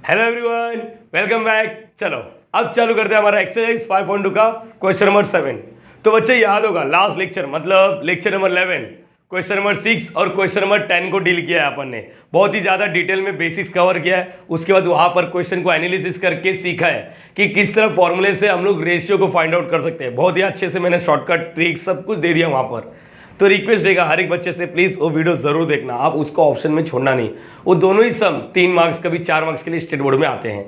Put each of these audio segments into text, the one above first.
Hello everyone, welcome back. चलो अब चालू करते हैं हमारा एक्सरसाइज 5.2 का क्वेश्चन नंबर 7। तो बच्चे याद होगा लास्ट लेक्चर मतलब लेक्चर नंबर 11 क्वेश्चन नंबर 6 और क्वेश्चन नंबर 10 को डील किया है अपन ने। बहुत ही ज़्यादा डिटेल में बेसिक्स कवर किया है। उसके बाद वहाँ पर क्वेश्चन को एनालिसिस करके सीखा है कि किस तरह फॉर्मूले से हम लोग रेशियो को फाइंड आउट कर सकते हैं। बहुत ही अच्छे से मैंने शॉर्टकट ट्रिक सब कुछ दे दिया वहाँ पर। तो रिक्वेस्ट रहेगा हर एक बच्चे से प्लीज़ वो वीडियो ज़रूर देखना, आप उसको ऑप्शन में छोड़ना नहीं। वो दोनों ही सम 3 मार्क्स कभी 4 मार्क्स के लिए स्टेट बोर्ड में आते हैं।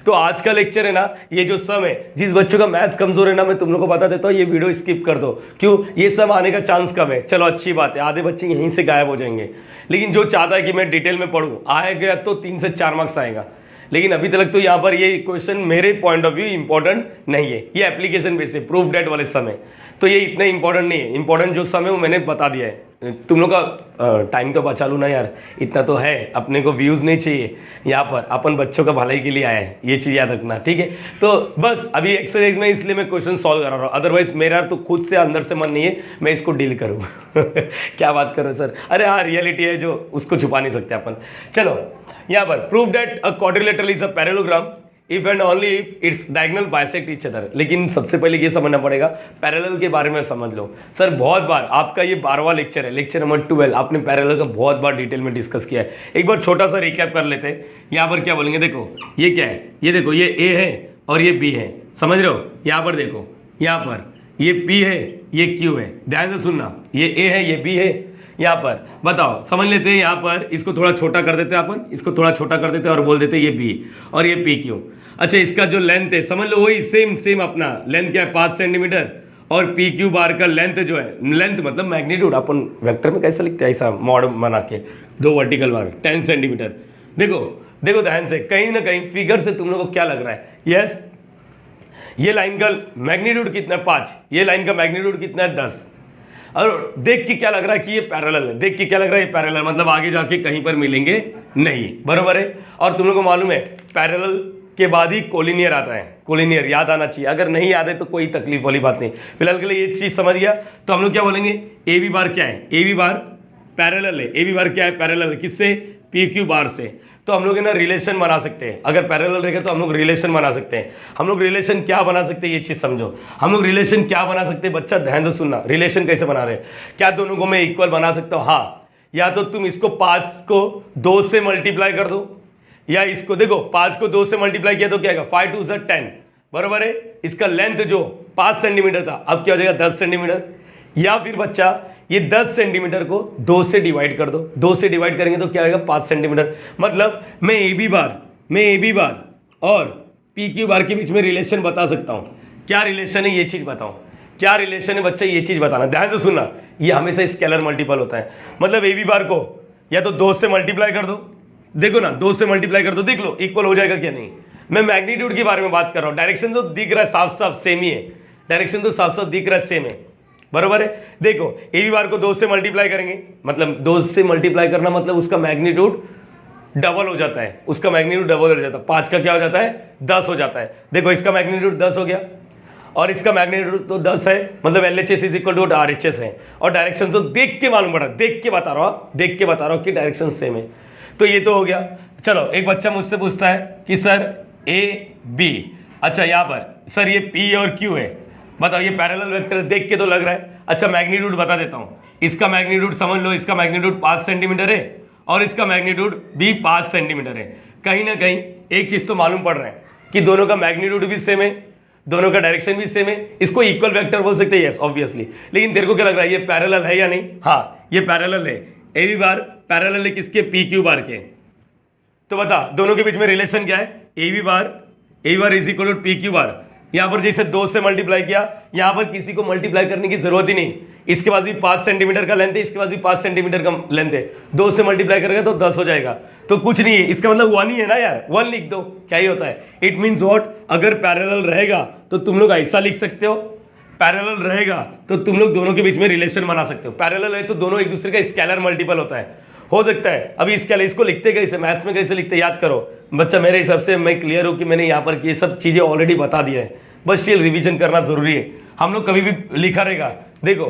तो आज का लेक्चर है ना, ये जो सम है, जिस बच्चों का मैथ्स कमजोर है ना, मैं तुम लोग को बता देता हूँ ये वीडियो स्किप कर दो। क्यों? ये सम आने का चांस कम है। चलो अच्छी बात है, आधे बच्चे यहीं से गायब हो जाएंगे। लेकिन जो चाहता है कि मैं डिटेल में पढ़ूँ, आएगा तो 3 से 4 मार्क्स आएगा। लेकिन अभी तक तो यहाँ पर ये क्वेश्चन मेरे पॉइंट ऑफ व्यू इंपॉर्टेंट नहीं है। ये एप्लीकेशन बेस है, प्रूफ डेट वाले सम है, तो ये इतना इंपॉर्टेंट नहीं है। इंपॉर्टेंट जो सम है वो मैंने बता दिया है। तुम लोग का टाइम तो बचा लूँ ना यार, इतना तो है। अपने को व्यूज़ नहीं चाहिए, यहाँ पर अपन बच्चों का भलाई के लिए आए हैं, ये चीज़ याद रखना, ठीक है। तो बस अभी एक्सरसाइज में इसलिए मैं क्वेश्चन सॉल्व कर रहा हूँ, अदरवाइज मेरा तो खुद से अंदर से मन नहीं है मैं इसको डील करूँ। क्या बात कर रहे हो सर? अरे हाँ, रियलिटी है जो उसको छुपा नहीं सकते अपन। चलो यहाँ पर prove that a quadrilateral is a parallelogram if and only if its diagonal bisect each other. लेकिन सबसे पहले ये समझना पड़ेगा, पैरेलल के बारे में समझ लो। सर बहुत बार आपका ये 12वां लेक्चर है, लेक्चर नंबर 12, आपने पैरेलल का बहुत बार डिटेल में डिस्कस किया है। एक बार छोटा सा रिकैप कर लेते हैं। यहाँ पर क्या बोलेंगे, देखो ये क्या है, ये देखो ये ए है और ये बी है, समझ रहे हो। यहाँ पर देखो, यहाँ पर ये पी है, ये क्यू है, ध्यान से सुनना। ये ए है, ये बी है। यहाँ पर बताओ, समझ लेते हैं। यहाँ पर इसको थोड़ा छोटा कर देते हैं अपन, इसको थोड़ा छोटा कर देते हैं और बोल देते हैं ये बी और ये पी क्यू। अच्छा, इसका जो लेंथ है समझ लो वही सेम अपना लेंथ क्या है 5 सेंटीमीटर, और पी क्यू बार का लेंथ जो है, लेंथ मतलब मैग्नीट्यूड, अपन वेक्टर में कैसे लिखते हैं ऐसा मॉड बना के, 2 वर्टिकल बार 10 सेंटीमीटर। देखो ध्यान से, कहीं ना कहीं फिगर से तुम लोग को क्या लग रहा है? यस, ये लाइन का मैग्नीट्यूड कितना है 5, ये लाइन का मैग्नीट्यूड कितना है 10। और देख के क्या लग रहा है कि ये पैरेलल है, देख के क्या लग रहा है ये पैरेलल, मतलब आगे जाके कहीं पर मिलेंगे नहीं, बरोबर है। और तुम लोग को मालूम है पैरेलल के बाद ही कोलिनियर आता है, कोलिनियर याद आना चाहिए। अगर नहीं याद है तो कोई तकलीफ वाली बात नहीं। फिलहाल के लिए ये चीज़ समझ गया तो हम लोग क्या बोलेंगे, ए बी बार क्या है, ए बी बार पैरेलल है। ए बी बार क्या है, पैरेलल है किससे? पी क्यू बार से। तो हम लोग है ना रिलेशन बना सकते हैं, अगर पैरेलल रहेगा तो हम लोग रिलेशन बना सकते हैं। हम लोग रिलेशन क्या बना सकते हैं ये चीज़ समझो। हम लोग रिलेशन क्या बना सकते हैं, बच्चा ध्यान से सुनना। रिलेशन कैसे बना रहे हैं, क्या दोनों को मैं इक्वल बना सकता हूँ? हाँ, या तो तुम इसको 5 को 2 से मल्टीप्लाई कर दो, या इसको देखो 5 को 2 से मल्टीप्लाई किया तो क्या आएगा, 5 2 ज़ा 10, बरोबर है। इसका लेंथ जो 5 सेंटीमीटर था अब क्या हो जाएगा 10 सेंटीमीटर। या फिर बच्चा ये 10 सेंटीमीटर को 2 से डिवाइड कर दो, 2 से डिवाइड करेंगे तो क्या आएगा 5 सेंटीमीटर। मतलब मैं ए बी बार और पी क्यू बार के बीच में रिलेशन बता सकता हूँ। क्या रिलेशन है ये चीज़ बताओ, क्या रिलेशन है बच्चा ये चीज़ बताना, ध्यान से सुनना। ये हमेशा स्केलर मल्टीपल होता है, मतलब ए बी बार को या तो 2 से मल्टीप्लाई कर दो, देखो ना 2 से मल्टीप्लाई कर दो, देख लो इक्वल हो जाएगा क्या नहीं। मैं मैग्नीट्यूड के बारे में बात कर रहा हूँ, डायरेक्शन तो दिख रहा है साफ साफ सेम ही है, डायरेक्शन तो साफ साफ दिख रहा है सेम है, बरोबर है। देखो ए बी बार को 2 से मल्टीप्लाई करेंगे, मतलब 2 से मल्टीप्लाई करना मतलब उसका मैग्नीट्यूड डबल हो जाता है, उसका मैग्नीट्यूड डबल हो जाता है। 5 का क्या हो जाता है 10 हो जाता है। देखो इसका मैग्नीट्यूड 10 हो गया और इसका मैग्नीट्यूड तो 10 है, मतलब LHS is equal to RHS है। और डायरेक्शन तो देख के मालूम पड़ा, देख के बता रहा हूँ कि डायरेक्शन सेम है। तो ये तो हो गया। चलो एक बच्चा मुझसे पूछता है कि सर ए बी, अच्छा यहाँ पर सर ये पी और क्यू है, बताओ ये पैरेलल वेक्टर देख के तो लग रहा है। अच्छा मैग्नीट्यूड बता देता हूँ, इसका मैग्नीट्यूड समझ लो, इसका मैग्नीट्यूड 5 सेंटीमीटर है और इसका मैग्नीट्यूड भी 5 सेंटीमीटर है। कहीं ना कहीं एक चीज़ तो मालूम पड़ रहा है कि दोनों का मैग्नीट्यूड भी सेम है, दोनों का डायरेक्शन भी सेम है। इसको इक्वल वेक्टर बोल सकते हैं, यस ऑब्वियसली। लेकिन तेरे को क्या लग रहा है ये पैरेलल है या नहीं? हाँ ये पैरेलल है। ए बी बार पैरेलल है किसके? पी क्यू बार के। तो बता दोनों के बीच में रिलेशन क्या है? A B bar is equal to P Q bar. यहाँ पर जैसे 2 से मल्टीप्लाई किया, यहाँ पर किसी को मल्टीप्लाई करने की जरूरत ही नहीं। इसके पास भी 5 सेंटीमीटर का लेंथ है, इसके पास भी 5 सेंटीमीटर का लेंथ है, 2 से मल्टीप्लाई करेगा तो 10 हो जाएगा। तो कुछ नहीं है, इसका मतलब 1 ही है ना यार, 1 लिख दो, क्या ही होता है। इट मीन्स व्हाट, अगर पैरेलल रहेगा तो तुम लोग ऐसा लिख सकते हो, पैरेलल रहेगा तो तुम लोग दोनों के बीच में रिलेशन बना सकते हो। पैरेलल है तो दोनों एक दूसरे का स्केलर मल्टीपल होता है, हो सकता है। अभी इसको लिखते कैसे, मैथ्स में कैसे लिखते याद करो बच्चा। मेरे हिसाब से मैं क्लियर हूँ कि मैंने यहाँ पर ये सब चीज़ें ऑलरेडी बता दिया है, बस स्टिल रिवीजन करना जरूरी है। हम लोग कभी भी लिखा रहेगा, देखो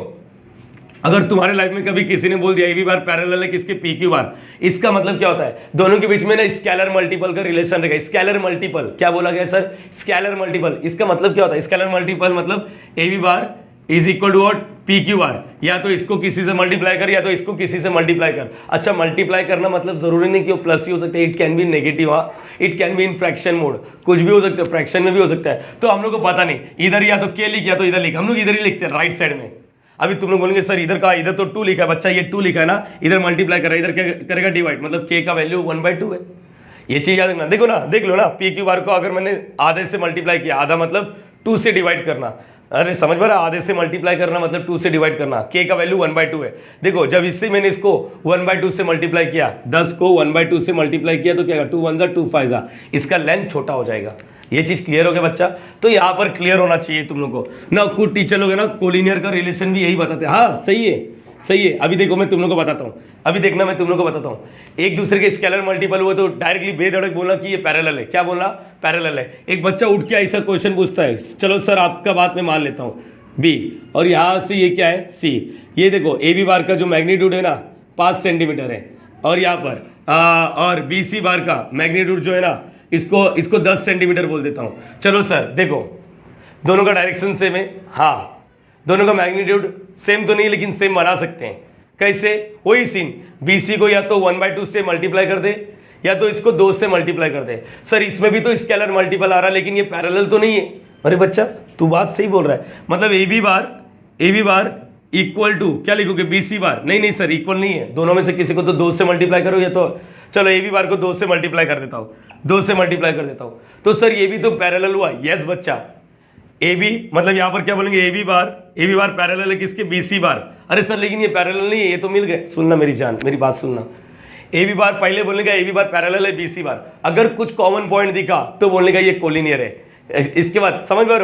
अगर तुम्हारे लाइफ में कभी किसी ने बोल दिया ए बी बार पैरेलल है किसके पी क्यू बार, इसका मतलब क्या होता है, दोनों के बीच में ना स्केलर मल्टीपल का रिलेशन रहेगा। स्केलर मल्टीपल क्या बोला गया सर, स्केलर मल्टीपल, इसका मतलब क्या होता है, स्केलर मल्टीपल मतलब A B bar is equal to what, P Q bar, या तो इसको किसी से मल्टीप्लाई कर या तो इसको किसी से मल्टीप्लाई कर। अच्छा मल्टीप्लाई करना मतलब जरूरी नहीं कि वो प्लस ही हो सकता है, it can be negative, it can be in fraction mode, कुछ भी हो सकता है, फ्रैक्शन में भी हो सकता है। तो हम लोग को पता नहीं, इधर या तो के लिख या तो इधर लिख, हम लोग इधर ही लिखते हैं राइट साइड में। अभी तुम लोग बोलेंगे सर इधर का, इधर तो 2 लिखा है बच्चा, ये 2 लिखा है ना, इधर मल्टीप्लाई कर रहा है, इधर क्या करेगा डिवाइड, मतलब के का वैल्यू 1/2 है। ये चीज याद रखना, देखो ना, देख लो ना, पी क्यू बार को अगर मैंने आधे से मल्टीप्लाई किया, आधा मतलब 2 से डिवाइड करना, अरे समझ पा रहा, आधे से मल्टीप्लाई करना मतलब 2 से डिवाइड करना, के का वैल्यू 1/2 है। देखो जब इससे मैंने इसको 1/2 से मल्टीप्लाई किया, 10 को 1/2 से मल्टीप्लाई किया तो क्या 2 1 जा 2 5 जा, इसका लेंथ छोटा हो जाएगा। ये चीज क्लियर हो गया बच्चा, तो यहाँ पर क्लियर होना चाहिए तुम लोग को ना। कुछ टीचर लोग है ना कोलिनियर का रिलेशन भी यही बताते हैं, हाँ सही है सही है। अभी देखो मैं तुम लोग को बताता हूँ, अभी देखना मैं तुम लोग को बताता हूँ, एक दूसरे के स्केलर मल्टीपल हुए तो डायरेक्टली बेधड़क बोलना कि ये पैरेलल है, क्या बोलना, पैरेलल है। एक बच्चा उठ के ऐसा क्वेश्चन पूछता है, चलो सर आपका बात मैं मान लेता हूँ बी, और यहाँ से ये क्या है सी, ये देखो ए बी बार का जो मैग्नीट्यूड है ना 5 सेंटीमीटर है, और यहाँ पर और बी सी बार का मैग्नीट्यूड जो है ना इसको 10 सेंटीमीटर बोल देता हूँ। चलो सर देखो दोनों का डायरेक्शन सेम है, हाँ दोनों का मैग्नीट्यूड सेम तो नहीं लेकिन सेम बना सकते हैं। कैसे, वही सीन, बी सी को या तो 1/2 से मल्टीप्लाई कर दे या तो इसको 2 से मल्टीप्लाई कर दे। सर इसमें भी तो स्केलर मल्टीपल आ रहा है लेकिन ये पैरेलल तो नहीं है। अरे बच्चा तू बात सही बोल रहा है, मतलब A B bar equal to क्या लिखोगे, बी सी बार, नहीं सर इक्वल नहीं है, दोनों में से किसी को तो 2 से मल्टीप्लाई करो, या तो चलो ए बी बार को 2 से मल्टीप्लाई कर देता हूँ, 2 से मल्टीप्लाई कर देता हूँ, तो सर ये भी तो पैरेलल हुआ। यस बच्चा, ए बी मतलब यहाँ पर क्या बोलेंगे, ए बी बार पैरेलल है किसके, बी सी बार। अरे सर लेकिन ये पैरेलल नहीं है, ये तो मिल गए। सुनना मेरी जान, मेरी बात सुनना, ए बी बार पहले बोलने का ए बी बार पैरेलल है बी सी बार, अगर कुछ कॉमन पॉइंट दिखा तो बोलने का ये कोलिनियर है। इसके बाद समझ में,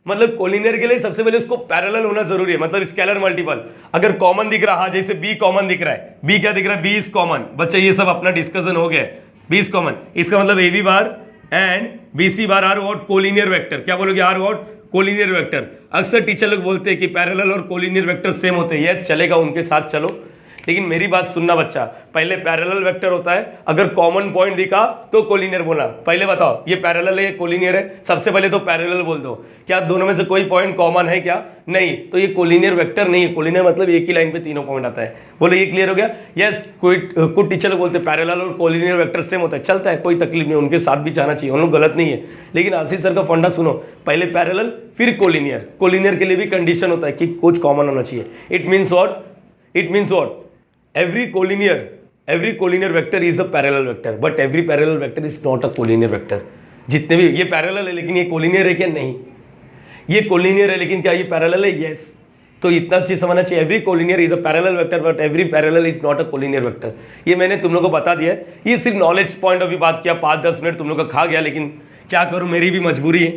मतलब कोलिनियर के लिए सबसे पहले उसको पैरेलल होना जरूरी है, मतलब स्केलर मल्टीपल। अगर कॉमन दिख रहा, हाँ जैसे बी कॉमन दिख रहा है, बी क्या दिख रहा है, बी इज कॉमन। बच्चा ये सब अपना डिस्कशन हो गया, बी इज कॉमन, इसका मतलब A B bar and B C bar are what, collinear vector. क्या बोलोगे, आर व्हाट, कोलिनियर वेक्टर। अक्सर टीचर लोग बोलते हैं कि पैरेलल और कोलिनियर वेक्टर सेम होते हैं, यस चलेगा उनके साथ चलो, लेकिन मेरी बात सुनना बच्चा, पहले पैरेलल वेक्टर होता है, अगर कॉमन पॉइंट दिखा तो कोलिनियर बोला। पहले बताओ ये पैरेलल है ये कोलिनियर है, सबसे पहले तो पैरेलल बोल दो। क्या दोनों में से कोई पॉइंट कॉमन है क्या, नहीं, तो ये कोलिनियर वेक्टर नहीं है। कोलिनियर मतलब एक ही लाइन पे तीनों पॉइंट आता है। बोलो ये क्लियर हो गया। यस, कुछ टीचर बोलते हैं पैरेलल और कोलिनियर वेक्टर सेम होता है, चलता है कोई तकलीफ नहीं, उनके साथ भी जाना चाहिए, उन लोग गलत नहीं है। लेकिन आशीष सर का फंडा सुनो, पहले पैरेलल फिर कोलिनियर। कोलिनियर के लिए भी कंडीशन होता है कि कुछ कॉमन होना चाहिए। It means what, every collinear vector is a parallel vector, but every parallel vector is not a collinear vector। जितने भी ये पैरेलल है लेकिन ये कोलिनियर है क्या, नहीं, ये कोलिनियर है लेकिन क्या ये पैरेलल है, यस। तो इतना चीज समझना चाहिए, every collinear is a parallel vector but every parallel is not a collinear vector. ये मैंने तुम लोग को बता दिया है, ये सिर्फ नॉलेज पॉइंट ऑफ व्यू बात किया, 5-10 मिनट तुम लोग का खा गया, लेकिन क्या करूँ, मेरी भी मजबूरी है।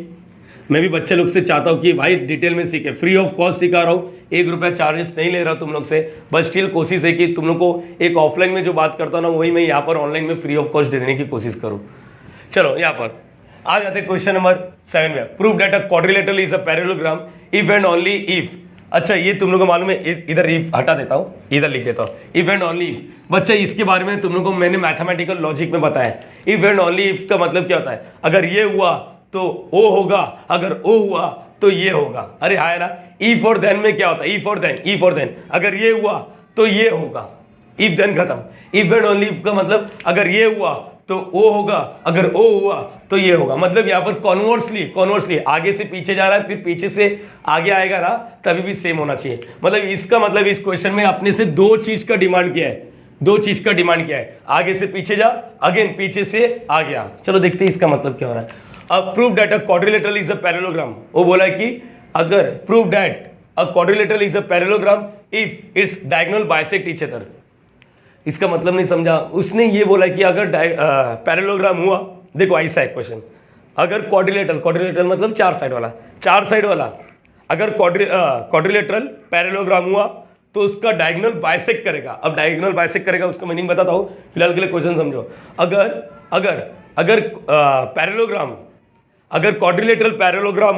मैं भी बच्चे लोग से चाहता हूँ कि भाई डिटेल में सीखे, फ्री ऑफ कॉस्ट सिखा रहा हूँ, 1 रुपया चार्जेस नहीं ले रहा तुम लोग से, बस स्टिल कोशिश है कि तुम लोग को एक ऑफलाइन में जो बात करता हूँ ना वही मैं यहाँ पर ऑनलाइन में फ्री ऑफ कॉस्ट देने की कोशिश करूँ। चलो यहाँ पर आ जाते हैं क्वेश्चन नंबर 7 में। Prove that a quadrilateral is a parallelogram if and only if. अच्छा ये तुम लोग को मालूम है, इधर इफ हटा देता हूँ, इधर लिख देता हूँ, इफ एंड ओनली इफ। बच्चा इसके बारे में तुम लोग को मैंने मैथमेटिकल लॉजिक में बताया। इफ एंड ओनली इफ का मतलब क्या होता है, अगर ये हुआ तो ओ होगा, अगर ओ हुआ तो ये होगा। अरे हाय ना, इफ और देन में क्या होता है, इफ और देन, अगर ये हुआ तो ये होगा, इफ देन खत्म। इफ एंड ओनली इफ का मतलब अगर ये हुआ तो ओ होगा, अगर ओ हुआ तो ये होगा। मतलब यहाँ पर कॉन्वर्सली आगे से पीछे जा रहा है, फिर पीछे से आगे आएगा ना, तभी भी सेम होना चाहिए। मतलब इसका मतलब इस क्वेश्चन में अपने से 2 चीज का डिमांड किया है, आगे से पीछे जा, अगेन पीछे से आ गया। चलो देखते हैं इसका मतलब क्या हो रहा है। अब prove that a quadrilateral is a parallelogram, वो बोला है कि अगर prove that a quadrilateral is a parallelogram if its diagonal bisect each other. इसका मतलब नहीं समझा, उसने ये बोला कि अगर पैरेललोग्राम हुआ, देखो ऐसा है क्वेश्चन, अगर क्वाड्रिलेटरल मतलब 4 साइड वाला अगर क्वाड्रिलेटरल पैरेललोग्राम हुआ तो उसका डायगोनल बाइसेक्ट करेगा। अब डायगोनल बाइसेक्ट करेगा उसका मीनिंग बताता हूँ, फिलहाल के लिए क्वेश्चन समझो। अगर पैरेललोग्राम, अगर क्वाड्रिलेटरल पैरेललोग्राम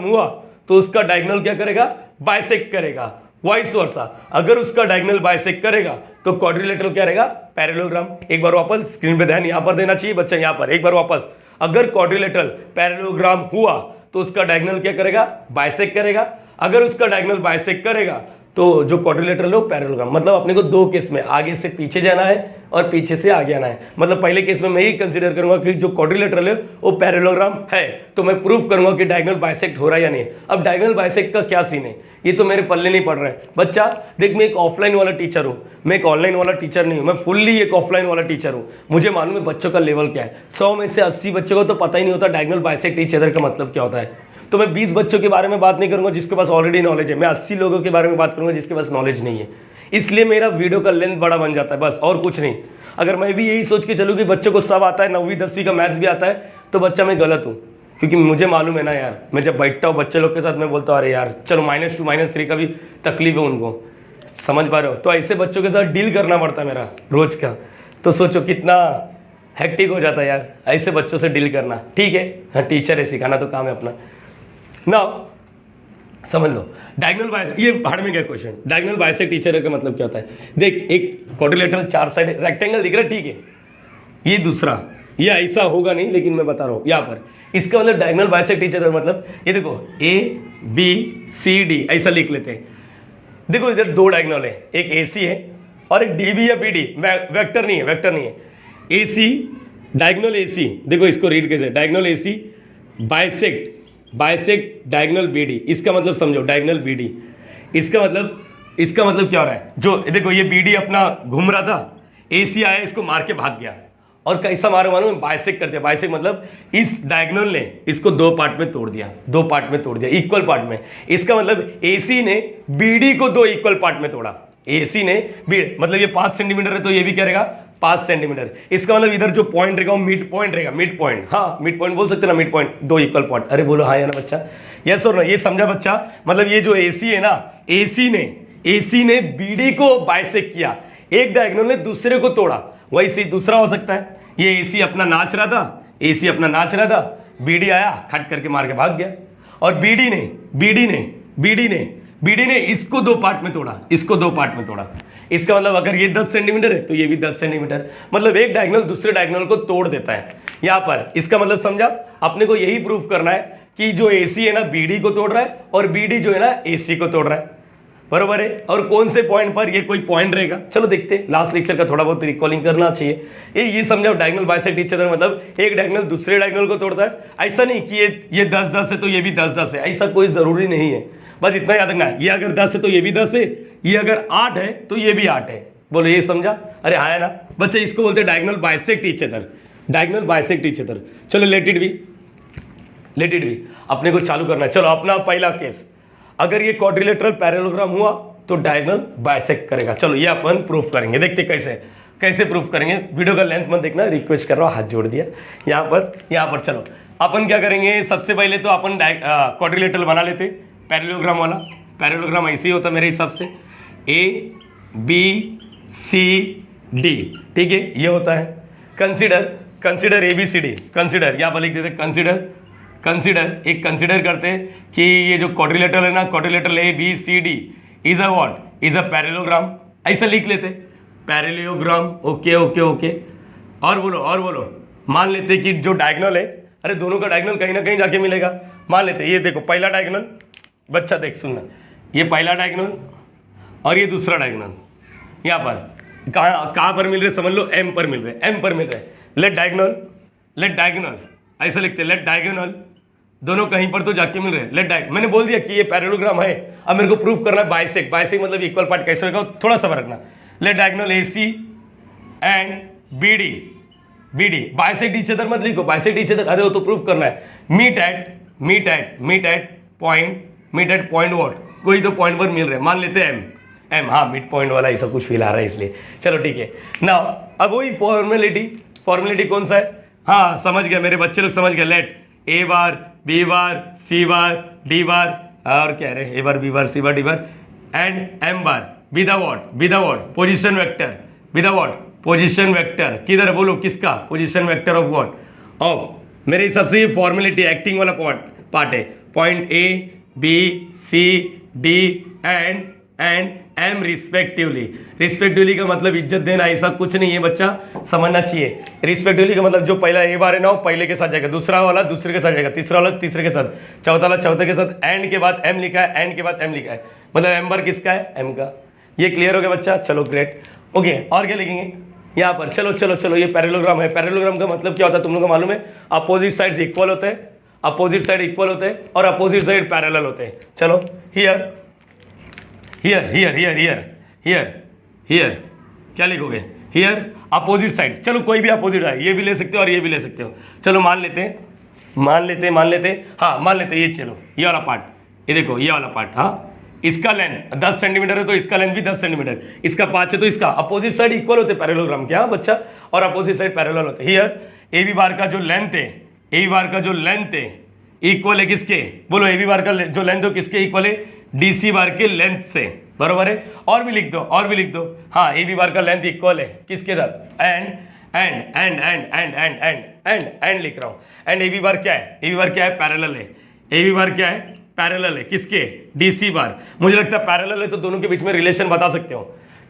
हुआ तो उसका डायगोनल क्या करेगा, बाइसेक्ट करेगा, वाइस वर्सा। अगर उसका डायगोनल बाइसेक्ट करेगा तो क्वाड्रिलेटरल क्या रहेगा, पैरेललोग्राम। एक बार वापस स्क्रीन पे ध्यान यहां पर देना चाहिए बच्चा, यहां पर एक बार वापस, अगर क्वाड्रिलेटरल पैरेललोग्राम हुआ तो उसका डायगोनल क्या करेगा, बाइसेक्ट करेगा। अगर उसका डायगोनल बाइसेक्ट करेगा तो जो क्वाड्रिलेटरल हो पैरेललोग्राम। मतलब अपने को दो केस में आगे से पीछे जाना है और पीछे से आगे आना है। मतलब पहले केस में मैं ही कंसीडर करूंगा कि जो क्वाड्रिलेटरल है वो पैरेललोग्राम है, तो मैं प्रूफ करूंगा कि डायगोनल बाइसेक्ट हो रहा है या नहीं। अब डायगोनल बाइसेक्ट का क्या सीन है, ये तो मेरे पल्ले नहीं पड़ रहा है बच्चा। देख, मैं एक ऑफलाइन वाला टीचर हूँ, मैं एक ऑनलाइन वाला टीचर नहीं हूँ, मैं फुल्ली एक ऑफलाइन वाला टीचर हूँ। मुझे मालूम है बच्चों का लेवल क्या है। 100 में से 80 बच्चों को तो पता ही नहीं होता डायगोनल बाइसेक्ट ईच अदर का मतलब क्या होता है। तो मैं 20 बच्चों के बारे में बात नहीं करूंगा जिसके पास ऑलरेडी नॉलेज है, मैं 80 लोगों के बारे में बात करूंगा जिसके पास नॉलेज नहीं है। इसलिए मेरा वीडियो का लेंथ बड़ा बन जाता है, बस और कुछ नहीं। अगर मैं भी यही सोच के चलूँ कि बच्चों को सब आता है, 9वीं 10वीं का मैथ्स भी आता है, तो बच्चा मैं गलत हूँ। क्योंकि मुझे मालूम है ना यार, मैं जब बैठता हूँ बच्चे लोग के साथ मैं बोलता हूँ अरे यार चलो -2 -3 का भी तकलीफ है उनको, समझ पा रहे हो। तो ऐसे बच्चों के साथ डील करना पड़ता है मेरा रोज का। तो सोचो कितना हेक्टिक हो जाता है यार ऐसे बच्चों से डील करना। ठीक है, हाँ टीचर है, सिखाना तो काम है अपना। नाउ समझ लो डायगोनल बाइसेक्ट, ये भाड़ में गया क्वेश्चन। डायगोनल बाइसेक्ट टीचर का मतलब क्या होता है। देख, एक क्वाड्रिलेटरल 4 साइड रेक्टेंगल दिख रहा है, ठीक है, ये दूसरा, ये ऐसा होगा नहीं लेकिन मैं बता रहा हूँ यहाँ पर। इसका मतलब डायगोनल बाइसेक्ट टीचर का मतलब ये देखो ABCD ऐसा लिख लेते हैं। देखो इधर 2 डायगोनल है, एक AC है और एक DB या BD, वेक्टर नहीं है, वेक्टर नहीं है। AC डायगोनल AC, देखो इसको रीड कैसे, diagonal AC bisect diagonal BD। इसका मतलब समझो, डायगोनल BD इसका मतलब क्या हो रहा है। जो देखो ये BD अपना घूम रहा था, AC आया इसको मार के भाग गया। और कैसा मारो मालूम, बाइसेक्ट करते हैं। बाइसेक्ट मतलब इस डायगोनल ने इसको 2 पार्ट में तोड़ दिया, 2 पार्ट में तोड़ दिया, इक्वल पार्ट में। इसका मतलब AC ने BD को 2 इक्वल पार्ट में तोड़ा। AC ने BD मतलब ये 5 सेंटीमीटर है तो ये भी क्या रहेगा 5 सेंटीमीटर। इसका मतलब इधर जो पॉइंट रहेगा वो मिड पॉइंट रहेगा, मिड पॉइंट, हाँ मिड पॉइंट बोल सकते ना, मिड पॉइंट 2 इक्वल पॉइंट। अरे बोलो हाँ या ना बच्चा, यस और ना, ये समझा बच्चा। मतलब ये जो AC है ना, AC ने BD को बाइसेक्ट किया, एक डायगोनल ने दूसरे को तोड़ा। वैसे दूसरा हो सकता है, ये AC अपना नाच रहा था, BD आया खट करके मार के भाग गया। और BD ने इसको 2 पार्ट में तोड़ा, इसको 2 पार्ट में तोड़ा। इसका मतलब अगर ये 10 सेंटीमीटर है तो ये भी 10 सेंटीमीटर, मतलब एक डायगोनल दूसरे डायगोनल को तोड़ देता है यहाँ पर। इसका मतलब समझा, अपने को यही प्रूफ करना है कि जो AC है ना BD को तोड़ रहा है और BD जो है ना AC को तोड़ रहा है, बरोबर है। और कौन से पॉइंट पर, ये कोई पॉइंट रहेगा, चलो देखते हैं। लास्ट लेक्चर का थोड़ा बहुत रिकॉलिंग करना चाहिए। ये समझाओ डायगोनल बाइसेक्ट ईच अदर मतलब एक डायगोनल दूसरे डायगोनल को तोड़ता है। ऐसा नहीं कि ये 10-10 है तो ये भी 10-10 है, ऐसा कोई जरूरी नहीं है। बस इतना याद रखना है, ये अगर 10 है तो ये भी 10 है, ये अगर 8 है तो ये भी 8 है। बोलो ये समझा, अरे हाँ है ना बच्चे, इसको बोलते हैं diagonal bisect each other, diagonal bisect each other. चलो लेट इट बी, अपने को चालू करना है। चलो अपना पहला केस, अगर ये क्वाड्रिलेटरल पैरेललोग्राम हुआ तो डायगोनल बाइसेक्ट करेगा। चलो ये अपन प्रूफ करेंगे, देखते कैसे प्रूफ करेंगे। वीडियो का लेंथ मत देखना, रिक्वेस्ट कर रहा हूँ, हाथ जोड़ दिया यहाँ पर। चलो अपन क्या करेंगे, सबसे पहले तो अपन क्वाड्रिलेटरल बना लेते, पैरेललोग्राम वाला। पैरेललोग्राम ऐसे ही होता मेरे हिसाब से, ABCD, ठीक है, ये होता है। कंसिडर ABCD, कंसिडर यहाँ पर लिख देते कंसिडर करते कि ये जो क्वाड्रिलेटरल है ना, quadrilateral ABCD is a parallelogram, ऐसा लिख लेते पैरेललोग्राम। ओके। और बोलो, मान लेते कि जो डायगोनल है, अरे दोनों का डायगोनल कहीं ना कहीं जाके मिलेगा। मान लेते ये देखो पहला डायगोनल, बच्चा देख सुनना, ये पहला डायगोनल और ये दूसरा डायगोनल यहाँ पर कहाँ पर मिल रहे, समझ लो M पर मिल रहे। लेट डायगोनल ऐसा लिखते, लेट डायगोनल, दोनों कहीं पर तो जाके मिल रहे हैं। मैंने बोल दिया कि ये पैरेललोग्राम है। अब मेरे को प्रूफ करना है बाइसेक्ट मतलब इक्वल पार्ट कैसे होगा, थोड़ा सा रखना। Let diagonal AC and BD bisect each other मत लिखो, बाइसेक्ट ईच अदर, अरे वो तो प्रूफ करना है। मीट एट पॉइंट व्हाट, कोई तो पॉइंट पर मिल रहे हैं, मान लेते हैं M, हाँ मिड पॉइंट वाला ऐसा कुछ फील आ रहा है इसलिए। चलो ठीक है ना। अब वही फॉर्मेलिटी कौन सा है, हाँ समझ गया मेरे बच्चे लोग, समझ गए। Let A bar B bar C bar D bar, और क्या है A bar B bar C bar D bar and M bar be the what position vector किधर बोलो, किसका position vector of what, of. मेरे हिसाब से ये फॉर्मेलिटी एक्टिंग वाला पार्ट है। Point A B C D and M respectively. Respectively का मतलब इज्जत देना, ऐसा कुछ नहीं है बच्चा, समझना चाहिए। रिस्पेक्टिवली का मतलब जो पहला ए बार है ना वो पहले के साथ जाएगा, दूसरा वाला दूसरे के साथ जाएगा, तीसरा वाला तीसरे के साथ, चौथा वाला चौथे के साथ, एंड के बाद एम लिखा है, एंड के बाद एम लिखा है, मतलब एम बार किसका है, एम का। ये क्लियर हो गया बच्चा, चलो ग्रेट। ओके, और क्या लिखेंगे यहाँ पर, चलो चलो चलो, ये पैरेललोग्राम है। पैरेललोग्राम का मतलब क्या होता है तुम लोगों को मालूम है, अपोजिट साइड्स इक्वल होते हैं, अपोजिट साइड इक्वल होते हैं और अपोजिट साइड पैरेलल होते हैं। चलो here here here here here here here क्या लिखोगे, हियर अपोजिट साइड। चलो कोई भी अपोजिट है, ये भी ले सकते हो और ये भी ले सकते हो। चलो मान लेते हैं हाँ मान लेते हैं ये, चलो ये वाला पार्ट, ये देखो ये वाला पार्ट, हाँ इसका लेंथ 10 सेंटीमीटर है तो इसका लेंथ भी 10 सेंटीमीटर, इसका 5 है तो इसका, अपोजिट साइड इक्वल होते पैरेललोग्राम के, हाँ बच्चा, और अपोजिट साइड पैरेलल होते। हियर ए बी बार का जो लेंथ है, ए बी बार का जो लेंथ है इक्वल है किसके, बोलो ए बी बार का जो लेंथ हो किसके इक्वल है, डी सी बार के लेंथ से, बरोबर है। और भी लिख दो, और भी लिख दो, हाँ ए बी बार का लेंथ इक्वल है किसके साथ, and and and and and and and and and लिख रहा हूँ। एंड ए बी बार क्या है, ए बी बार क्या है, पैरेलल है। ए बी बार क्या है, पैरेलल है किसके, डी सी बार। मुझे लगता है पैरेलल है तो दोनों के बीच में रिलेशन बता सकते हो,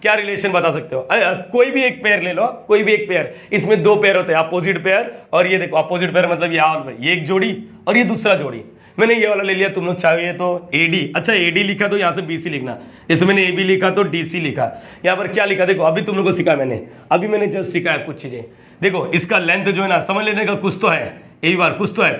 क्या रिलेशन बता सकते हो, कोई भी एक पेयर ले लो, कोई भी एक पेयर, इसमें दो पेयर होते हैं, अपोजिट पेयर, और ये देखो अपोजिट पेयर मतलब ये एक जोड़ी और ये दूसरा जोड़ी। मैंने ये वाला ले लिया, तुम लोग चाहिए तो एडी, अच्छा एडी लिखा तो यहाँ से बीसी लिखना, जैसे मैंने ए बी लिखा तो डीसी लिखा। यहाँ पर क्या लिखा देखो, अभी तुम लोग को सिखाया मैंने, अभी मैंने जस्ट सिखाया कुछ चीजें। देखो इसका लेंथ जो है ना, समझ लेने का कुछ तो है, ए बी बार कुछ तो है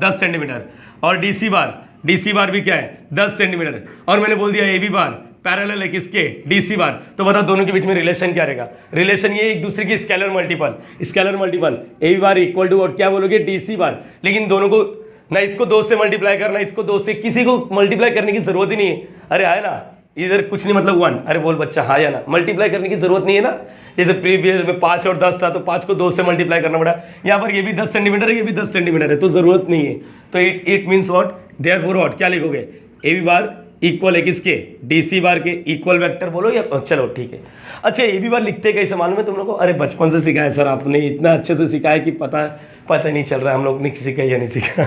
10 सेंटीमीटर, और डीसी बार भी क्या है 10 सेंटीमीटर, और मैंने बोल दिया ए बी बार पैरेलल है किसके, डीसी बार। तो बताओ दोनों के बीच में रिलेशन क्या रहेगा, रिलेशन ये एक दूसरे की scalar multiple, A B bar equal to और क्या बोलोगे, डीसी बार। लेकिन दोनों को ना इसको 2 से मल्टीप्लाई करना, इसको 2 से, किसी को मल्टीप्लाई करने की जरूरत ही नहीं है। अरे है ना, इधर कुछ नहीं मतलब 1, अरे बोल बच्चा हाँ या ना, मल्टीप्लाई करने की जरूरत नहीं है ना। जैसे प्रीवियस में 5 और 10 था तो 5 को 2 से मल्टीप्लाई करना पड़ा, यहाँ पर ये भी 10 सेंटीमीटर है, ये भी 10 सेंटीमीटर है, तो जरूरत नहीं है। तो it means what, therefore what, क्या लिखोगे, ए बी बार इक्वल है किसके, डीसी बार के, इक्वल वेक्टर बोलो या, चलो ठीक है। अच्छा ए बी बार लिखते कैसे मालूम है तुम लोग को, अरे बचपन से सिखाया सर आपने, इतना अच्छे से सिखाया कि पता नहीं चल रहा है हम लोग ने सीखा या नहीं सीखा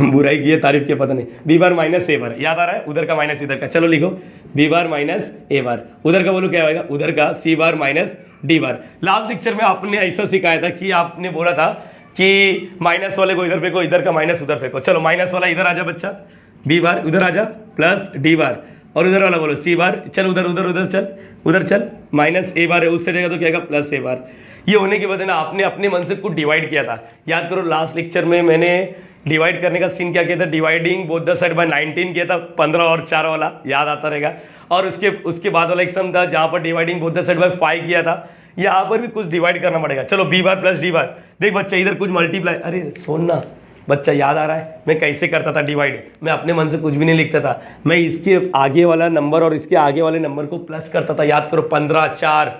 बुराई की है, तारीफ की पता नहीं। बी बार माइनस ए बार, याद आ रहा है, उधर का माइनस इधर का, चलो लिखो बी बार माइनस ए बार, उधर का बोलो क्या होगा, उधर का C bar minus D bar. Last lecture में आपने ऐसा सिखाया था कि आपने बोला था कि माइनस वाले को इधर फेंको, इधर का माइनस उधर फेंको। चलो माइनस वाला इधर आ जा बच्चा, बी बार उधर आ जा, प्लस डी बार, और उधर वाला बोलो सी बार, चल उधर चल माइनस ए बार है, उससे जाएगा तो क्या आएगा, प्लस ए बार। ये होने के बाद ना आपने अपने मन से कुछ डिवाइड किया था, याद करो लास्ट लेक्चर में मैंने डिवाइड करने का सीन क्या किया था, dividing both the side by 19 किया था, 15 और 4 वाला याद आता रहेगा। और उसके बाद वाला एक सम था जहाँ पर dividing both the side by 5 किया था, यहाँ पर भी कुछ डिवाइड करना पड़ेगा। चलो B bar plus D bar, देख बच्चा इधर कुछ मल्टीप्लाई, अरे सुन ना बच्चा, याद आ रहा है मैं कैसे करता था डिवाइड, मैं अपने मन से कुछ भी नहीं लिखता था, मैं इसके आगे वाला नंबर और इसके आगे वाले नंबर को प्लस करता था। याद करो 15 4,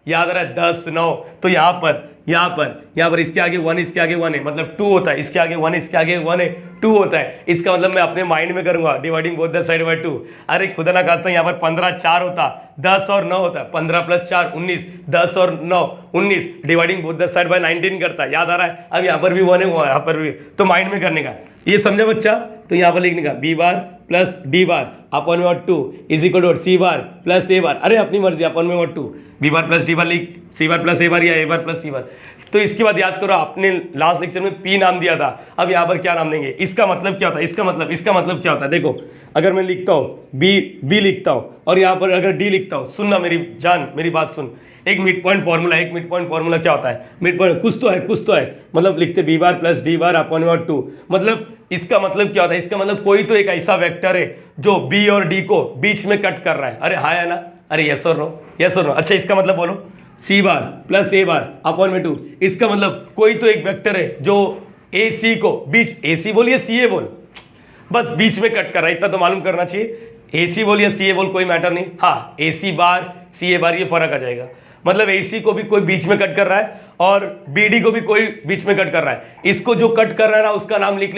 याद आ रहा है 10 9, तो यहाँ पर इसके आगे 1, इसके आगे 1 है मतलब 2 होता है, इसके आगे 1, इसके आगे 1 है 2 होता है। इसका मतलब मैं अपने माइंड में करूंगा dividing both the side by 2। अरे खुदा ना खास्ता यहाँ पर 15 4 होता, 10 और 9 होता, 15 प्लस 4 19, 10 और 9 19, dividing both the side by 19 करता, याद आ रहा है। अब यहाँ पर भी 1 है, यहाँ पर भी, तो माइंड में करने का, ये समझे बच्चा। तो यहाँ पर लिखने का B bar plus D bar upon में 2 is equal to C bar plus A bar, अरे अपनी मर्जी, अपॉन में 2 B bar plus D bar लिख, सी बार प्लस ए बार या ए बार प्लस सी बार। तो इसके बाद याद करो आपने लास्ट लेक्चर में पी नाम दिया था, अब यहाँ पर क्या नाम देंगे, इसका मतलब क्या होता है, इसका मतलब क्या होता है। देखो अगर मैं लिखता हूँ बी लिखता हूँ और यहाँ पर अगर डी लिखता हूँ, सुनना मेरी जान, मेरी बात सुन, एक मिड पॉइंट फॉर्मूला क्या होता है, मिड पॉइंट कुछ तो है, मतलब लिखते B bar plus D bar upon में 2, मतलब इसका मतलब क्या होता है, इसका मतलब कोई तो एक ऐसा वेक्टर है जो बी और डी को बीच में कट कर रहा है। अरे हाँ या ना, अरे यस और नो। अच्छा इसका मतलब बोलो सी bar plus A bar upon में 2, इसका मतलब कोई तो एक वेक्टर है जो ए सी को बीच, ए सी बोल या सी ए बोल, बस बीच में कट कर रहा है, इतना तो मालूम करना चाहिए। ए सी बोल या सी ए बोल कोई मैटर नहीं, हाँ ए सी बार सी ए बार ये फर्क आ जाएगा, मतलब ए सी को भी कोई बीच में कट कर रहा है और बी डी को भी कोई बीच में कट कर रहा है। इसको जो कट कर रहा है ना उसका नाम लिख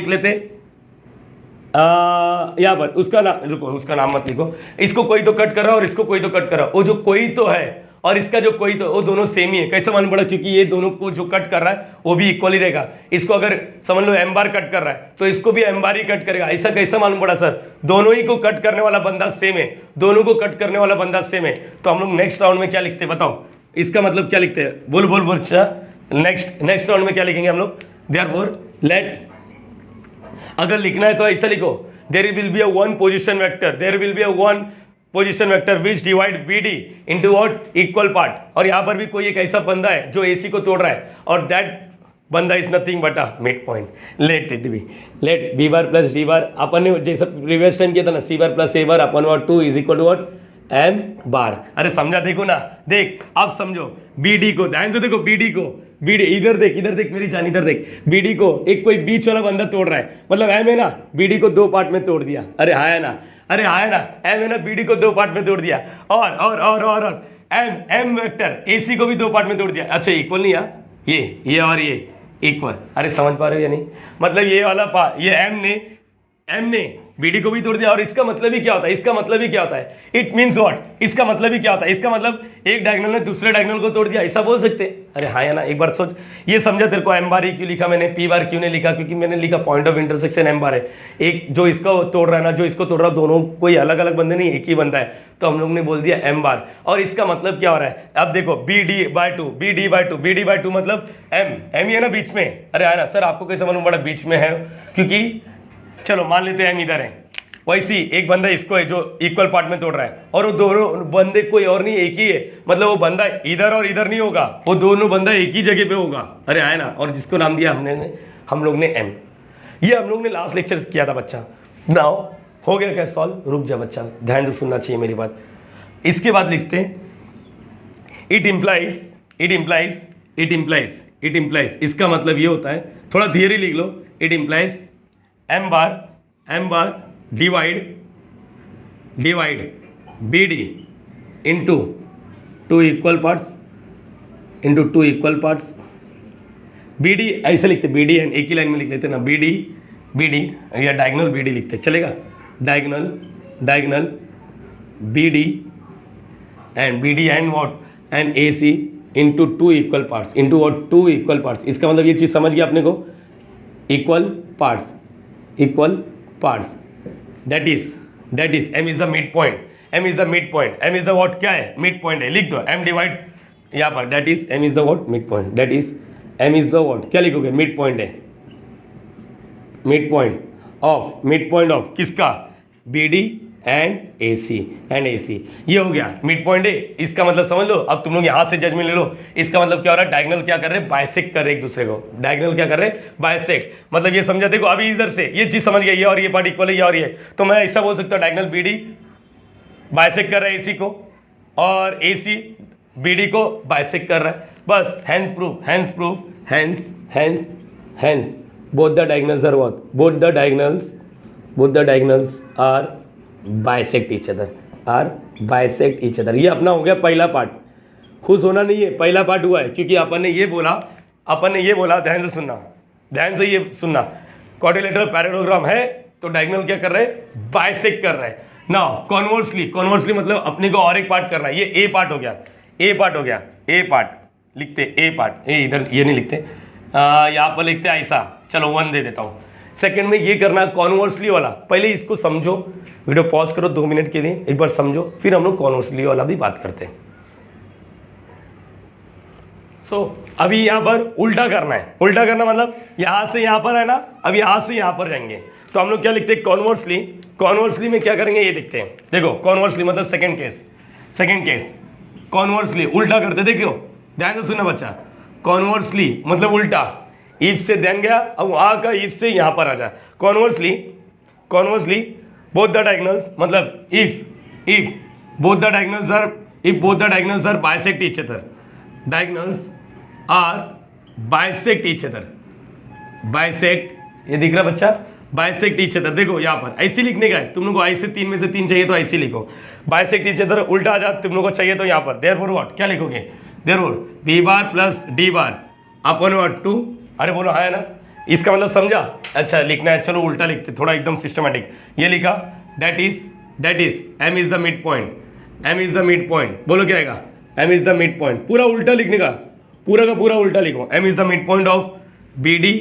लेते, यहाँ पर उसका नाम, रुको उसका नाम मत लिखो, इसको कोई तो कट कर रहा है और इसको कोई तो कट कर रहा है, वो जो कोई तो है और इसका जो कोई तो वो दोनों सेम ही है। कैसे मालूम पड़ा? क्योंकि ये दोनों को जो कट कर रहा है वो भी इक्वल ही रहेगा। इसको अगर समझ लो एम बार कट कर रहा है तो इसको भी एम बार ही कट करेगा। ऐसा कैसे मालूम पड़ा सर? दोनों ही को कट करने वाला बंदा सेम है, दोनों को कट करने वाला बंदा सेम है। तो हम लोग नेक्स्ट राउंड में क्या लिखते हैं बताओ? इसका मतलब क्या लिखते हैं? बोल बोल बोल। नेक्स्ट राउंड में क्या लिखेंगे हम लोग? देयरफॉर लेट, अगर लिखना है तो ऐसा लिखो, there will be a one position vector, there will be a one position vector which divide BD into what? Equal part. और यहां पर भी कोई एक ऐसा बंदा है जो AC को तोड़ रहा है और दैट बंदा is nothing but a mid point. Let it be, let B bar plus D bar, अपन ने जैसा प्रीवियस टाइम किया था ना, C bar plus A bar अपन और 2 is equal to what? M bar. अरे समझा? देखो ना, देख अब समझो। BD को ध्यान से देखो, BD को, BD इधर देख मेरी जान, इधर देख। BD को एक कोई बीच वाला बंदा तोड़ रहा है, मतलब M है ना, BD को 2 पार्ट में तोड़ दिया। अरे हाँ है ना, अरे हाँ है ना, M है ना, BD को 2 पार्ट में तोड़ दिया। और M वेक्टर AC को भी 2 पार्ट में तोड़ दिया। अच्छा इक्वल नहीं यार, ये और ये इक्वल। अरे समझ पा रहे हो या नहीं? मतलब ये वाला पार्ट, ये M ने BD को भी तोड़ दिया। और इसका मतलब ही क्या होता है? इसका मतलब ही क्या होता है? It means what? इसका मतलब ही क्या होता है? इसका मतलब एक डायगोनल ने दूसरे डायगोनल को तोड़ दिया, ऐसा बोल सकते हैं। अरे हाँ या ना, एक बार सोच। ये समझा तेरे को? M बार ही क्यों लिखा मैंने, P बार क्यों नहीं लिखा? क्योंकि मैंने लिखा पॉइंट ऑफ इंटरसेक्शन M बार है। एक जो इसका तोड़ रहा है ना, जो इसको तोड़ रहा है, दोनों कोई अलग अलग बंदे नहीं, एक ही बंदा है। तो हम लोग ने बोल दिया M बार। और इसका मतलब क्या हो रहा है? अब देखो BD/2 मतलब M ही है ना बीच में। अरे है ना सर, आपको कैसे मालूम पड़ा बीच में है? क्योंकि चलो मान लेते हैं M इधर है, वैसी एक बंदा इसको है जो इक्वल पार्ट में तोड़ रहा है, और वो दोनों बंदे कोई और नहीं, एक ही है। मतलब वो बंदा इधर और इधर नहीं होगा, वो दोनों बंदा एक ही जगह पे होगा। अरे आए ना, और जिसको नाम दिया हम लोग ने M। ये हम लोग ने लास्ट लेक्चर किया था बच्चा। नाउ हो गया क्या सॉल्व? रुक जा बच्चा, ध्यान से सुनना चाहिए मेरी बात। इसके बाद लिखते हैं इट इम्प्लाइज। इसका मतलब ये होता है, थोड़ा थियरी लिख लो। It implies M bar divide BD into 2 equal parts. BD ऐसे लिखते, BD एंड एक ही लाइन में लिख लेते ना, BD या डायगोनल BD लिखते, चलेगा? Diagonal BD and what? And AC into 2 equal parts, into what? 2 equal parts. इसका मतलब ये चीज़ समझ गया अपने को? Equal parts. That is M is the midpoint. M is the what? क्या है? midpoint है, लिख दो। M डिवाइड यहाँ पर, that is M is the what? midpoint. That is M is the what? क्या लिखोगे? midpoint है, midpoint of किसका? BD एंड AC ये हो गया मिड पॉइंट है। इसका मतलब समझ लो। अब तुम लोग यहाँ से जजमेंट ले लो। इसका मतलब क्या हो रहा है? डायगोनल क्या कर रहे हैं? बाइसेक्ट कर रहे हैं एक दूसरे को। डायगोनल क्या कर रहे हैं? बाइसेक्ट। मतलब ये समझा? देखो अभी इधर से ये चीज समझ गया, ये और ये पार्ट इक्वल है, ये और ये। तो मैं ऐसा बोल सकता हूँ, डायगोनल BD बाइसेक्ट कर रहा है AC को, और AC BD को बाइसेक्ट कर रहा है। बस hence both the diagonals are what? both the diagonals are bisect each other. ये अपना हो गया पहला पार्ट। खुश होना नहीं है, पहला पार्ट हुआ है, क्योंकि अपन ने ये बोला, ध्यान से ये सुनना। क्वाड्रिलेटरल पैरेललोग्राम है तो डायगोनल क्या कर रहे हैं? बाइसेक्ट कर रहे हैं। नाउ कॉन्वर्सली मतलब अपने को और एक पार्ट करना है। ये A पार्ट हो गया, A पार्ट लिखते, A पार्ट। इधर ये नहीं लिखते, यहाँ पर लिखते ऐसा। चलो 1 दे देता हूँ। सेकंड में ये करना कॉन्वर्सली वाला। पहले इसको समझो, वीडियो पॉज करो 2 मिनट के लिए, एक बार समझो, फिर हम लोग कॉन्वर्सली वाला भी बात करते हैं। अभी यहाँ पर उल्टा करना है। उल्टा करना मतलब यहाँ से यहाँ पर है ना, अब यहाँ से यहाँ पर जाएंगे। तो हम लोग क्या लिखते हैं? कॉन्वर्सली में क्या करेंगे ये देखते हैं। देखो कॉन्वर्सली मतलब सेकेंड केस कॉन्वर्सली उल्टा करते। देखो ध्यान से सुनना बच्चा। कॉन्वर्सली मतलब उल्टा, इफ से ध्यान गया, अब वहाँ का इफ से यहाँ पर आ जाए। कॉन्वर्सली बोथ द डायगोनल्स मतलब if both the diagonals are bisect each other. Diagonals are bisect each other. Bisect, ये दिख रहा बच्चा? Bisect each other. देखो यहाँ पर ऐसे लिखने का है। तुम लोग को ऐसे 3 में से 3 चाहिए तो ऐसे लिखो। बाइसेक्ट ईच अदर उल्टा आ जा, तुम लोग को चाहिए तो यहाँ पर। Therefore what? क्या लिखोगे? Therefore B bar plus D bar upon what? 2। अरे बोलो हाँ है ना? इसका मतलब समझा? अच्छा लिखना है, चलो उल्टा लिखते, थोड़ा एकदम सिस्टमैटिक। ये लिखा that is M is the mid point. बोलो क्या आएगा? M is the mid point, पूरा उल्टा लिखने का, पूरा का पूरा उल्टा लिखो, M is the mid point of B D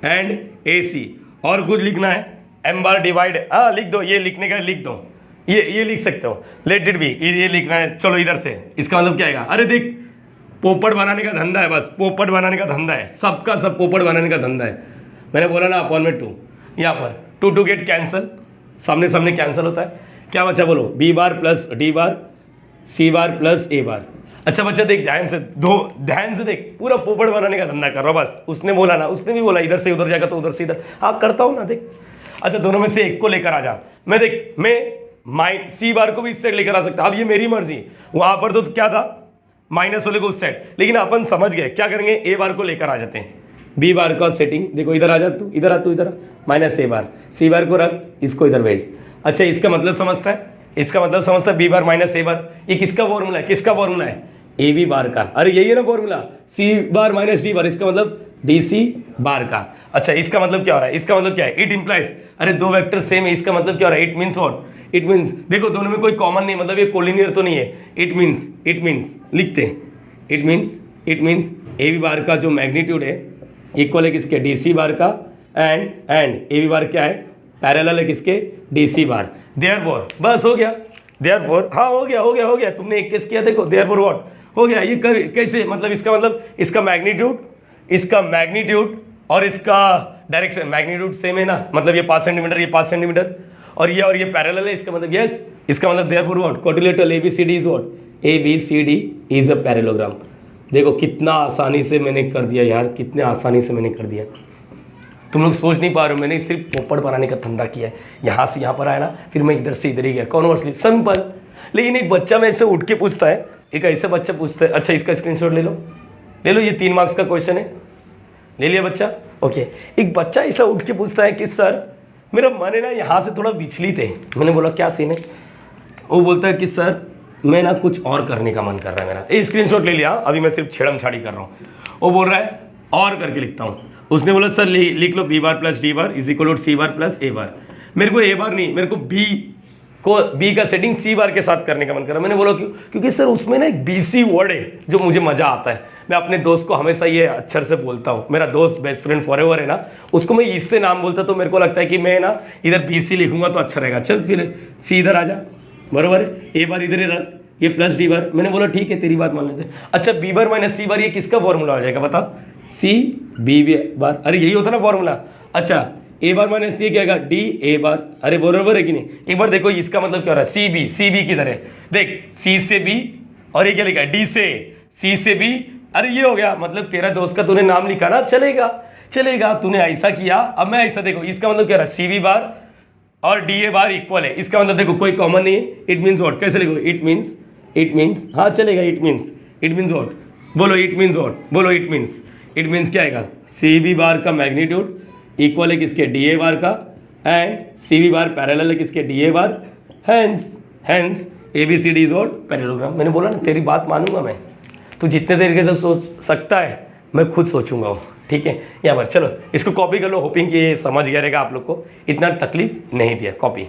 and A C. और कुछ लिखना है, एम बार डिवाइड, हाँ लिख दो, ये लिखने का लिख दो, ये लिख सकते हो, लेट इट बी, ये लिखना है। चलो इधर से, इसका मतलब क्या आएगा, अरे देख पोपट बनाने का धंधा है, बस पोपट बनाने का धंधा है, सबका सब पोपट बनाने का धंधा है। मैंने बोला ना अपॉन में 2, यहाँ पर 2 टू गेट कैंसल, सामने सामने कैंसिल होता है, क्या बच्चा बोलो, B bar plus D bar C bar plus A bar. अच्छा बच्चा देख ध्यान से, ध्यान से देख, पूरा पोपट बनाने का धंधा कर रहा हूँ बस। उसने बोला ना, उसने भी बोला इधर से उधर जाएगा तो उधर से इधर, हाँ करता हूँ ना देख। अच्छा दोनों में से एक को लेकर आ जा, मैं देख मैं सी बार को भी इस साइड लेकर आ सकता, अब ये मेरी मर्जी। वहां पर तो क्या था, माइनस वाले को उस साइड, लेकिन अपन समझ गए क्या करेंगे, ए बार को लेकर आ जाते हैं, बी बार का सेटिंग देखो, इधर आ जा तू, इधर आ तू, इधर माइनस ए बार, सी बार को रख, इसको इधर भेज। अच्छा इसका मतलब समझता है, इसका मतलब समझता है, बी बार माइनस ए बार, ये किसका फॉर्मूला है, किसका फॉर्मूला है, ए बी बार का। अरे यही है ना फॉर्मूला, सी बार माइनस डी बार, इसका मतलब डी सी बार का। अच्छा इसका मतलब क्या हो रहा है, इसका मतलब क्या है, इट इंप्लाइज, अरे दो वेक्टर सेम है, इसका मतलब क्या हो रहा है, it means what, it means देखो दोनों में कोई कॉमन नहीं, मतलब ये कोलिनियर तो नहीं है, इट मीन्स लिखते हैं, it means A B bar का जो मैग्नीट्यूड है इक्वल है किसके, डी सी बार का, एंड ए बी बार क्या है, पैरेलल है किसके, डी सी बार। देयरफॉर बस हो गया, देयरफॉर हाँ हो गया, तुमने एक केस किया देखो, देयरफॉर व्हाट हो गया, ये कैसे, मतलब इसका मैग्नीट्यूड और इसका डायरेक्शन, मैग्नीट्यूड सेम है ना, मतलब ये 5 सेंटीमीटर, ये 5 सेंटीमीटर, और ये पैरेलल है, इसका मतलब यस, इसका मतलब therefore what, quadrilateral ABCD is what, ABCD is a parallelogram. देखो कितना आसानी से मैंने कर दिया यार, कितने आसानी से मैंने कर दिया, तुम लोग सोच नहीं पा रहे हो, मैंने सिर्फ पोपट बनाने का धंधा किया है, यहाँ से यहाँ पर आया ना, फिर मैं इधर से इधर ही गया, कॉन्वर्सली सिंपल। लेकिन एक बच्चा मेरे से उठ के पूछता है, एक ऐसा बच्चा पूछता है, अच्छा इसका स्क्रीनशॉट ले लो, ये 3 मार्क्स का क्वेश्चन है, ले लिया बच्चा, ओके। एक बच्चा ऐसा उठ के पूछता है कि सर मेरा मन है ना यहाँ से थोड़ा विचलित है। मैंने बोला क्या सीन है, वो बोलता है कि सर मैं ना कुछ और करने का मन कर रहा है मेरा, ये स्क्रीनशॉट ले लिया, अभी मैं सिर्फ छेड़म छाड़ी कर रहा हूँ। वो बोल रहा है और करके लिखता हूँ, उसने बोला सर लिख लो B bar plus D bar is equal to C bar plus A bar. मेरे को ए बार नहीं, मेरे को बी का सेटिंग सी बार के साथ करने का मन कर रहा है। मैंने बोला क्यों, क्योंकि सर उसमें ना एक बीसी वर्ड है जो मुझे मजा आता है, मैं अपने दोस्त को हमेशा ये अक्षर से बोलता हूँ, मेरा दोस्त बेस्ट फ्रेंड फॉरएवर है ना, उसको मैं इससे नाम बोलता, तो मेरे को लगता है कि मैं ना इधर बीसी लिखूंगा तो अच्छा रहेगा, चल फिर सी इधर आ जा, बरोबर है, ए बार इधर ही रख, ये प्लस डी बार। मैंने बोला ठीक है तेरी बात मान लेते हैं। अच्छा बी बार माइनस सी बार ये किसका फॉर्मूला हो जाएगा बता, सी बी बार, अरे यही होता ना फॉर्मूला। अच्छा ए बार माइनस ये क्या आएगा, डी ए बार, अरे बरोबर है कि नहीं। एक बार देखो इसका मतलब क्या हो रहा है, सी बी किधर है, देख सी से बी, और ये क्या लिखा है, डी से सी से बी, अरे ये हो गया, मतलब तेरा दोस्त का तूने नाम लिखा ना, चलेगा, तूने ऐसा किया। अब मैं ऐसा देखो, इसका मतलब क्या हो रहा है, सी बी बार और डी ए बार इक्वल है, इसका मतलब देखो कोई कॉमन नहीं है, इट मीन्स व्हाट, कैसे लिखो, इट मीन्स हाँ चलेगा, इट मीन्स व्हाट, बोलो इट मीन्स क्या आएगा, सी बी बार का मैग्नीट्यूड इक्वल है किसके, डी ए बार का, and C B bar parallel है किसके, D A bar, hence A B C D is what, parallelogram. मैंने बोला ना तेरी बात मानूंगा मैं, तू जितने तरीके से सोच सकता है मैं खुद सोचूंगा, ठीक है। यहाँ पर चलो इसको कॉपी कर लो, होपिंग कि ये समझ गया रहेगा आप लोग को, इतना तकलीफ नहीं दिया, कॉपी।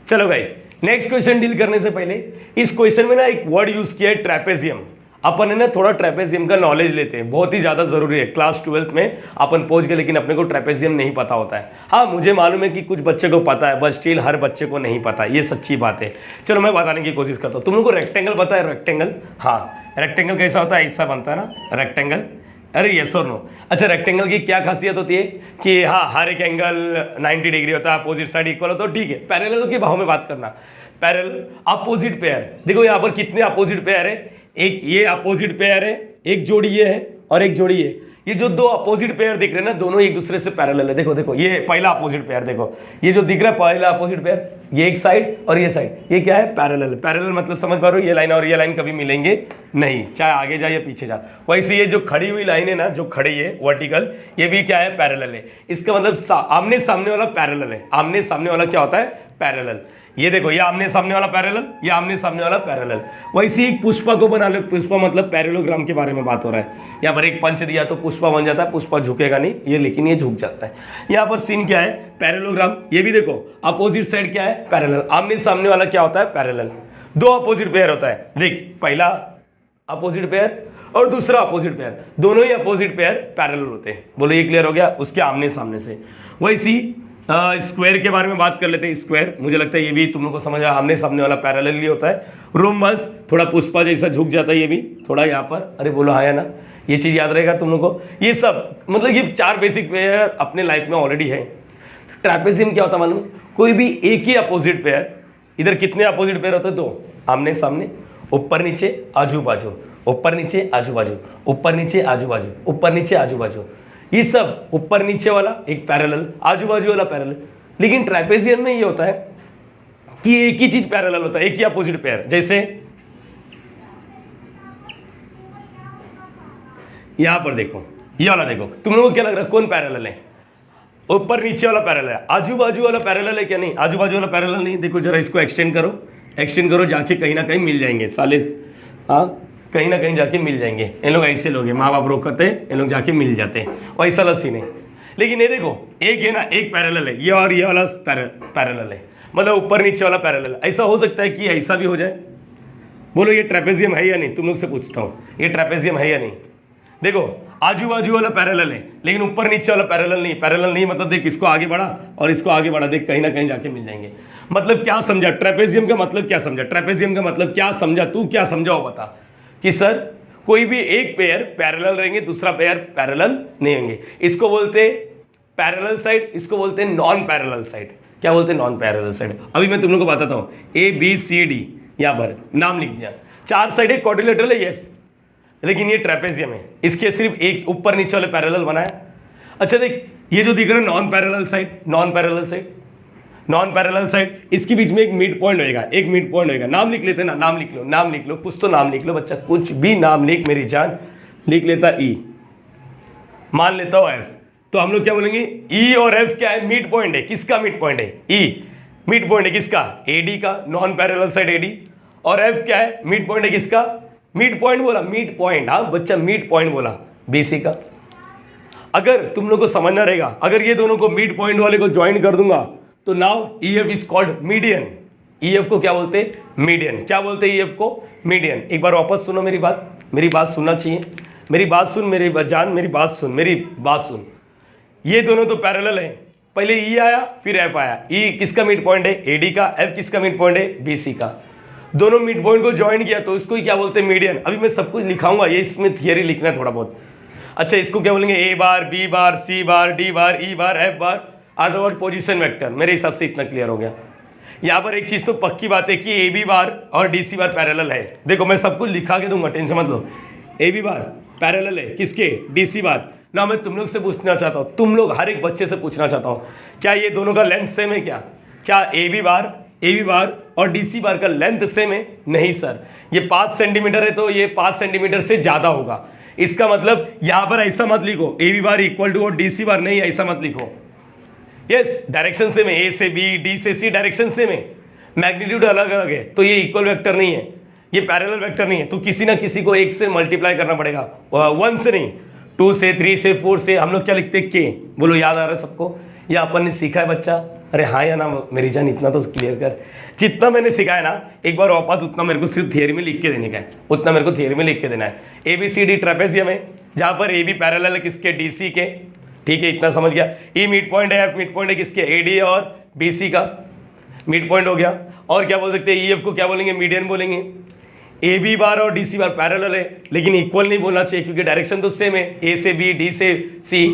चलो गाइस नेक्स्ट क्वेश्चन डील करने से पहले इस क्वेश्चन में ना एक वर्ड यूज किया है ट्रेपेजियम। अपन है ना थोड़ा ट्रेपेजियम का नॉलेज लेते हैं, बहुत ही ज्यादा जरूरी है। क्लास 12th में अपन पहुंच गए, लेकिन अपने को ट्रेपेजियम नहीं पता होता है। हाँ मुझे मालूम है कि कुछ बच्चे को पता है, बट स्टिल हर बच्चे को नहीं पता, ये सच्ची बात है। चलो मैं बताने की कोशिश करता हूँ। तुम लोग को रेक्टेंगल पता है, रेक्टेंगल, हाँ रेक्टेंगल कैसा होता है, ऐसा बनता है ना रेक्टेंगल, अरे यस और नो। अच्छा रेक्टेंगल की क्या खासियत होती है कि हाँ हर एक एंगल 90 डिग्री होता है, अपोजिट साइड इक्वल होता है, ठीक है। पैरेलल के भाव में बात करना, पैरेलल अपोजिट पेयर, देखो यहाँ पर कितने अपोजिट पेयर है, एक ये अपोजिट पेयर है, एक जोड़ी ये है और एक जोड़ी ये, ये जो दो अपोजिट पेयर दिख रहे हैं ना, दोनों एक दूसरे से पैरेलल है। देखो ये पहला अपोजिट पेयर, देखो ये जो दिख रहा है पहला अपोजिट पेयर, ये एक साइड और ये साइड, ये क्या है, पैरेलल। पैरेलल मतलब समझ पा रहे हो, ये लाइन और ये लाइन कभी मिलेंगे नहीं, चाहे आगे जा या पीछे जा। वैसे ये जो खड़ी हुई लाइन है ना, जो खड़ी है वर्टिकल, ये भी क्या है, पैरेलल है। इसका मतलब आमने सामने वाला पैरेलल है। आमने सामने वाला क्या होता है, पैरेलल। ये देखो, ये आमने सामने वाला पैरेलल, ये आमने सामने वाला पैरेलल। वैसे ही पुष्पा को बना लो, पुष्पा मतलब पैरेलोग्राम के बारे में बात हो रहा है। यहाँ पर एक पंच दिया तो पुष्पा बन जाता है, पुष्पा झुकेगा नहीं ये, लेकिन ये झुक जाता है। यहाँ पर सीन क्या है, पैरेलोग्राम। ये भी देखो, अपोजिट साइड क्या है, पैरेलल। आमने सामने वाला क्या होता है, पैरेलल। दो अपोजिट पेयर होता है, देख, पहला अपोजिट पेयर और दूसरा अपोजिट पेयर, दोनों ही अपोजिट पेयर पैरेलल होते हैं। बोलो ये क्लियर हो गया, उसके आमने सामने से। वैसी स्क्वायर के बारे में बात कर लेते हैं। स्क्वायर, मुझे लगता है ये भी तुम लोग को समझ आया, आमने सामने वाला पैरेलल ही होता है। रोम्बस थोड़ा पुष्पा जैसा झुक जाता है, ये भी थोड़ा यहाँ पर, अरे बोलो हाँ या ना, ये चीज़ याद रहेगा तुम लोग को। ये सब मतलब ये 4 बेसिक पेयर अपने लाइफ में ऑलरेडी है। ट्रैपेजियम क्या होता है मालूम, कोई भी एक ही अपोजिट पेयर, इधर कितने अपोजिट पेयर होते हैं, 2, आमने सामने, ऊपर नीचे आजू बाजू, ऊपर नीचे आजू बाजू, ऊपर नीचे आजू बाजू, ऊपर नीचे आजू बाजू, ये सब ऊपर नीचे वाला एक पैरेलल, आजू बाजू वाला पैरेलल। लेकिन ट्रैपेजियम में ये होता है कि एक ही चीज पैरेलल होता है, एक ही अपोजिट पेयर। जैसे यहां पर देखो, ये वाला देखो, तुम लोगों को क्या लग रहा है कौन पैरेलल है, ऊपर नीचे वाला पैरेलल है, आजू बाजू वाला पैरेलल है क्या, नहीं, आजू बाजू वाला पैरेलल नहीं। देखो जरा इसको एक्सटेंड करो, एक्सटेंड करो, जाके कहीं ना कहीं मिल जाएंगे साले, हाँ कहीं ना कहीं जाके मिल जाएंगे। इन लोग ऐसे लोग हैं, माँ बाप रोकते हैं, इन लोग जाके मिल जाते हैं, वैसा लस्सी नहीं। लेकिन ये देखो, एक है ना, एक पैरेलल है, ये और ये वाला पैरेलल है, मतलब ऊपर नीचे वाला पैरेलल। ऐसा हो सकता है कि ऐसा भी हो जाए। बोलो ये ट्रैपेजियम है या नहीं, तुम लोग से पूछता हूँ, ये ट्रैपेजियम है या नहीं। देखो आजू बाजू वाला पैरेलल है, लेकिन ऊपर नीचे वाला पैरेलल नहीं। पैरेलल नहीं मतलब देख, इसको आगे बढ़ा और इसको आगे बढ़ा, देख कहीं ना कहीं जाके मिल जाएंगे। मतलब क्या समझा ट्रैपेजियम का मतलब, क्या समझा ट्रैपेजियम का मतलब, क्या समझा तू, क्या समझा वो बता। कि सर कोई भी एक पेयर पैरेलल रहेंगे, दूसरा पेयर पैरेलल नहीं होंगे। इसको बोलते हैं पैरेलल साइड, इसको बोलते हैं नॉन पैरेलल साइड। क्या बोलते हैं, नॉन पैरेलल साइड। अभी मैं तुम लोग को बताता हूँ, ABCD यहाँ पर नाम लिख दिया, 4 साइड है, क्वाड्रिलेटरल है, यस, लेकिन ये ट्रैपेजियम है, इसके सिर्फ एक ऊपर नीचे वाले पैरेलल बनाया। अच्छा देख, ये जो दिख रहा है non parallel side, non parallel side, non parallel side, इसके बीच में एक मिड पॉइंट होएगा, एक मिड पॉइंट होएगा। नाम लिख लेते हैं ना, नाम लिख लो, नाम लिख लो, कुछ तो नाम लिख लो बच्चा, कुछ भी नाम लिख मेरी जान। लिख लेता E, मान लेता हूँ F, तो हम लोग क्या बोलेंगे, E और F क्या है, मिड पॉइंट है। किसका मिड पॉइंट है, E मिड पॉइंट है किसका, AD का, नॉन पैरेलल साइड AD। और F क्या है, मिड पॉइंट है किसका, मिड पॉइंट बोला, मिड पॉइंट, हाँ बच्चा मिड पॉइंट बोला, BC का। अगर तुम लोग को समझना रहेगा, अगर ये दोनों को मिड पॉइंट वाले को ज्वाइन कर दूंगा तो now EF is called median. EF को क्या बोलते हैं, मीडियन। क्या बोलते हैं EF को, मीडियन। एक बार वापस सुनो मेरी बात सुनना चाहिए, मेरी बात सुन, मेरी जान, मेरी बात सुन, मेरी बात सुन। ये दोनों तो पैरेलल है, पहले E आया फिर F आया। E किसका मिड पॉइंट है, AD का। F किसका मिड पॉइंट है, BC का। दोनों मिड पॉइंट को ज्वाइन किया तो इसको ही क्या बोलते हैं, मीडियन। अभी मैं सब कुछ लिखाऊंगा, ये इसमें थियरी लिखना है थोड़ा बहुत। अच्छा इसको क्या बोलेंगे, A bar, B bar, C bar, D bar, E bar, F bar, otherwise position vector. मेरे हिसाब से इतना क्लियर हो गया। यहाँ पर एक चीज तो पक्की बात है कि AB बार और DC बार पैरेलल है। देखो मैं सब कुछ लिखा के दूंगा, टेंशन मत लो। AB बार पैरेलल है किसके, DC बार ना। मैं तुम लोग से पूछना चाहता हूँ, तुम लोग हर एक बच्चे से पूछना चाहता हूँ, क्या ये दोनों का लेंथ सेम है क्या? क्या AB बार और DC बार का लेंथ सेम है? नहीं सर, ये 5 सेंटीमीटर है तो ये 5 सेंटीमीटर से ज्यादा होगा। इसका मतलब यहाँ पर ऐसा मत लिखो AB बार इक्वल टू और DC बार, नहीं ऐसा मत लिखो। यस डायरेक्शन सेम है, A से B, D से C डायरेक्शन सेम है, मैग्नीट्यूड अलग अलग है, तो ये इक्वल वेक्टर नहीं है, ये पैरेलल वेक्टर नहीं है। तो किसी ना किसी को 1 से मल्टीप्लाई करना पड़ेगा, 1 से नहीं, 2 से, 3 से, 4 से। हम लोग क्या लिखते हैं, K। बोलो याद आ रहा है सबको, ये अपन ने सीखा है बच्चा? अरे हाँ या ना मेरी जान, इतना तो क्लियर कर। जितना मैंने सिखाया ना, एक बार वापस उतना मेरे को सिर्फ थियरी में लिख के देने का है, उतना मेरे को थियरी में लिख के देना है। ABCD ट्रेपेजियम है, जहाँ पर AB पैरेलल है किसके, DC के। ठीक है, इतना समझ गया। E मिड पॉइंट है, F मिड पॉइंट है किसके, AD और BC का मिड पॉइंट हो गया। और क्या बोल सकते हैं, EF को क्या बोलेंगे, मीडियन बोलेंगे। AB बार और DC बार पैरेलल है, लेकिन इक्वल नहीं बोलना चाहिए क्योंकि डायरेक्शन तो सेम है, A से B, D से C,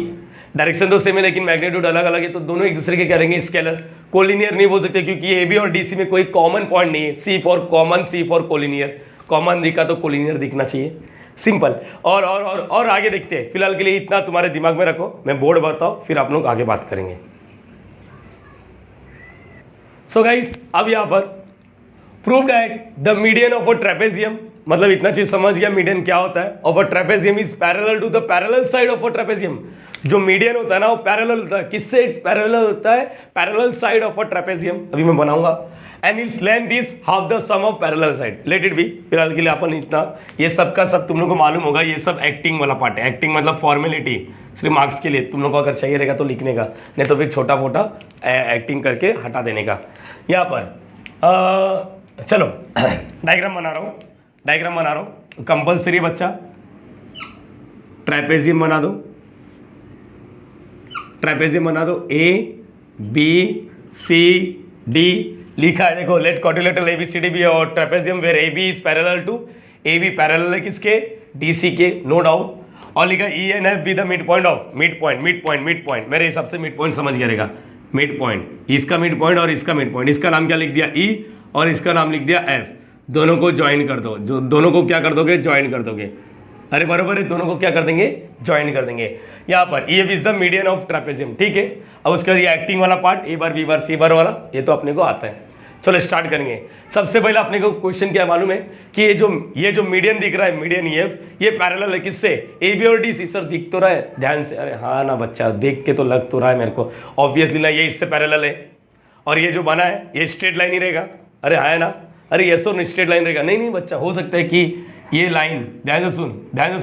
डायरेक्शन तो सेम है लेकिन मैग्नीट्यूड अलग अलग है, तो दोनों एक दूसरे के क्या रहेंगे, स्केलर। कोलिनियर नहीं बोल सकते क्योंकि AB और DC में कोई कॉमन पॉइंट नहीं है। C for common, C for collinear, common दिखा तो कोलिनियर दिखना चाहिए, सिंपल। और आगे देखते हैं, फिलहाल के लिए इतना तुम्हारे दिमाग में रखो, मैं बोर्ड भरता हूं फिर आप लोग आगे बात करेंगे। सो गाइस, अब यहां पर prove that the median of a trapezium मतलब इतना चीज समझ गया मीडियन क्या होता है। Of a trapezium is parallel to the parallel side of a trapezium. जो मीडियन होता है ना वो पैरेलल होता है, किससे पैरेलल होता है? Parallel side of a trapezium. अभी मैं बनाऊंगा। And its length is half the sum of parallel side. Let it be. फिलहाल के लिए अपन इतना, ये सब का सब तुम लोग को मालूम होगा, ये सब एक्टिंग वाला पार्ट है। एक्टिंग मतलब फॉर्मेलिटी, सिर्फ मार्क्स के लिए तुम लोग को अगर चाहिए रहेगा तो लिखने का, नहीं तो फिर छोटा मोटा एक्टिंग करके हटा देने का। यहाँ पर चलो डायग्राम बना रहा हूँ कंपल्सरी बच्चा। ट्रापेजियम बना दो, ए बी सी डी लिखा है, देखो let quadrilateral A B C D be और trapezium where A B is parallel to, A B parallel है किसके? डी सी के, नो डाउट। और लिखा E N F with the mid point of mid point मेरे हिसाब से mid point समझ गया रहेगा। मिड पॉइंट, इसका मिड पॉइंट और इसका मिड पॉइंट, इसका नाम क्या लिख दिया? ई, और इसका नाम लिख दिया एफ। दोनों को ज्वाइन कर दो। जो दोनों को क्या कर दोगे? ज्वाइन कर दोगे। अरे बराबर है, दोनों को क्या कर देंगे? ज्वाइन कर देंगे। यहाँ पर ई F is the median of trapezium, ठीक है। अब उसके बाद ये एक्टिंग वाला पार्ट, ए बार बी बार सी बार वाला, ये तो अपने को आता है। चलो स्टार्ट करेंगे। सबसे पहले अपने को क्वेश्चन क्या मालूम है कि ये जो मीडियन दिख रहा है, मीडियन ई एफ, ये पैरेलल है किससे? ए बी और डी सी। सर दिख तो रहा है ध्यान से? अरे हाँ ना बच्चा, देख के तो लग तो रहा है मेरे को ऑब्वियसली ना, ये इससे पैरेलल है। और ये जो बना है ये स्ट्रेट लाइन ही रहेगा। अरे हाँ है ना? अरे यस और स्ट्रेट लाइन रहेगा? नहीं बच्चा, हो सकता है कि ये लाइन, ध्यान से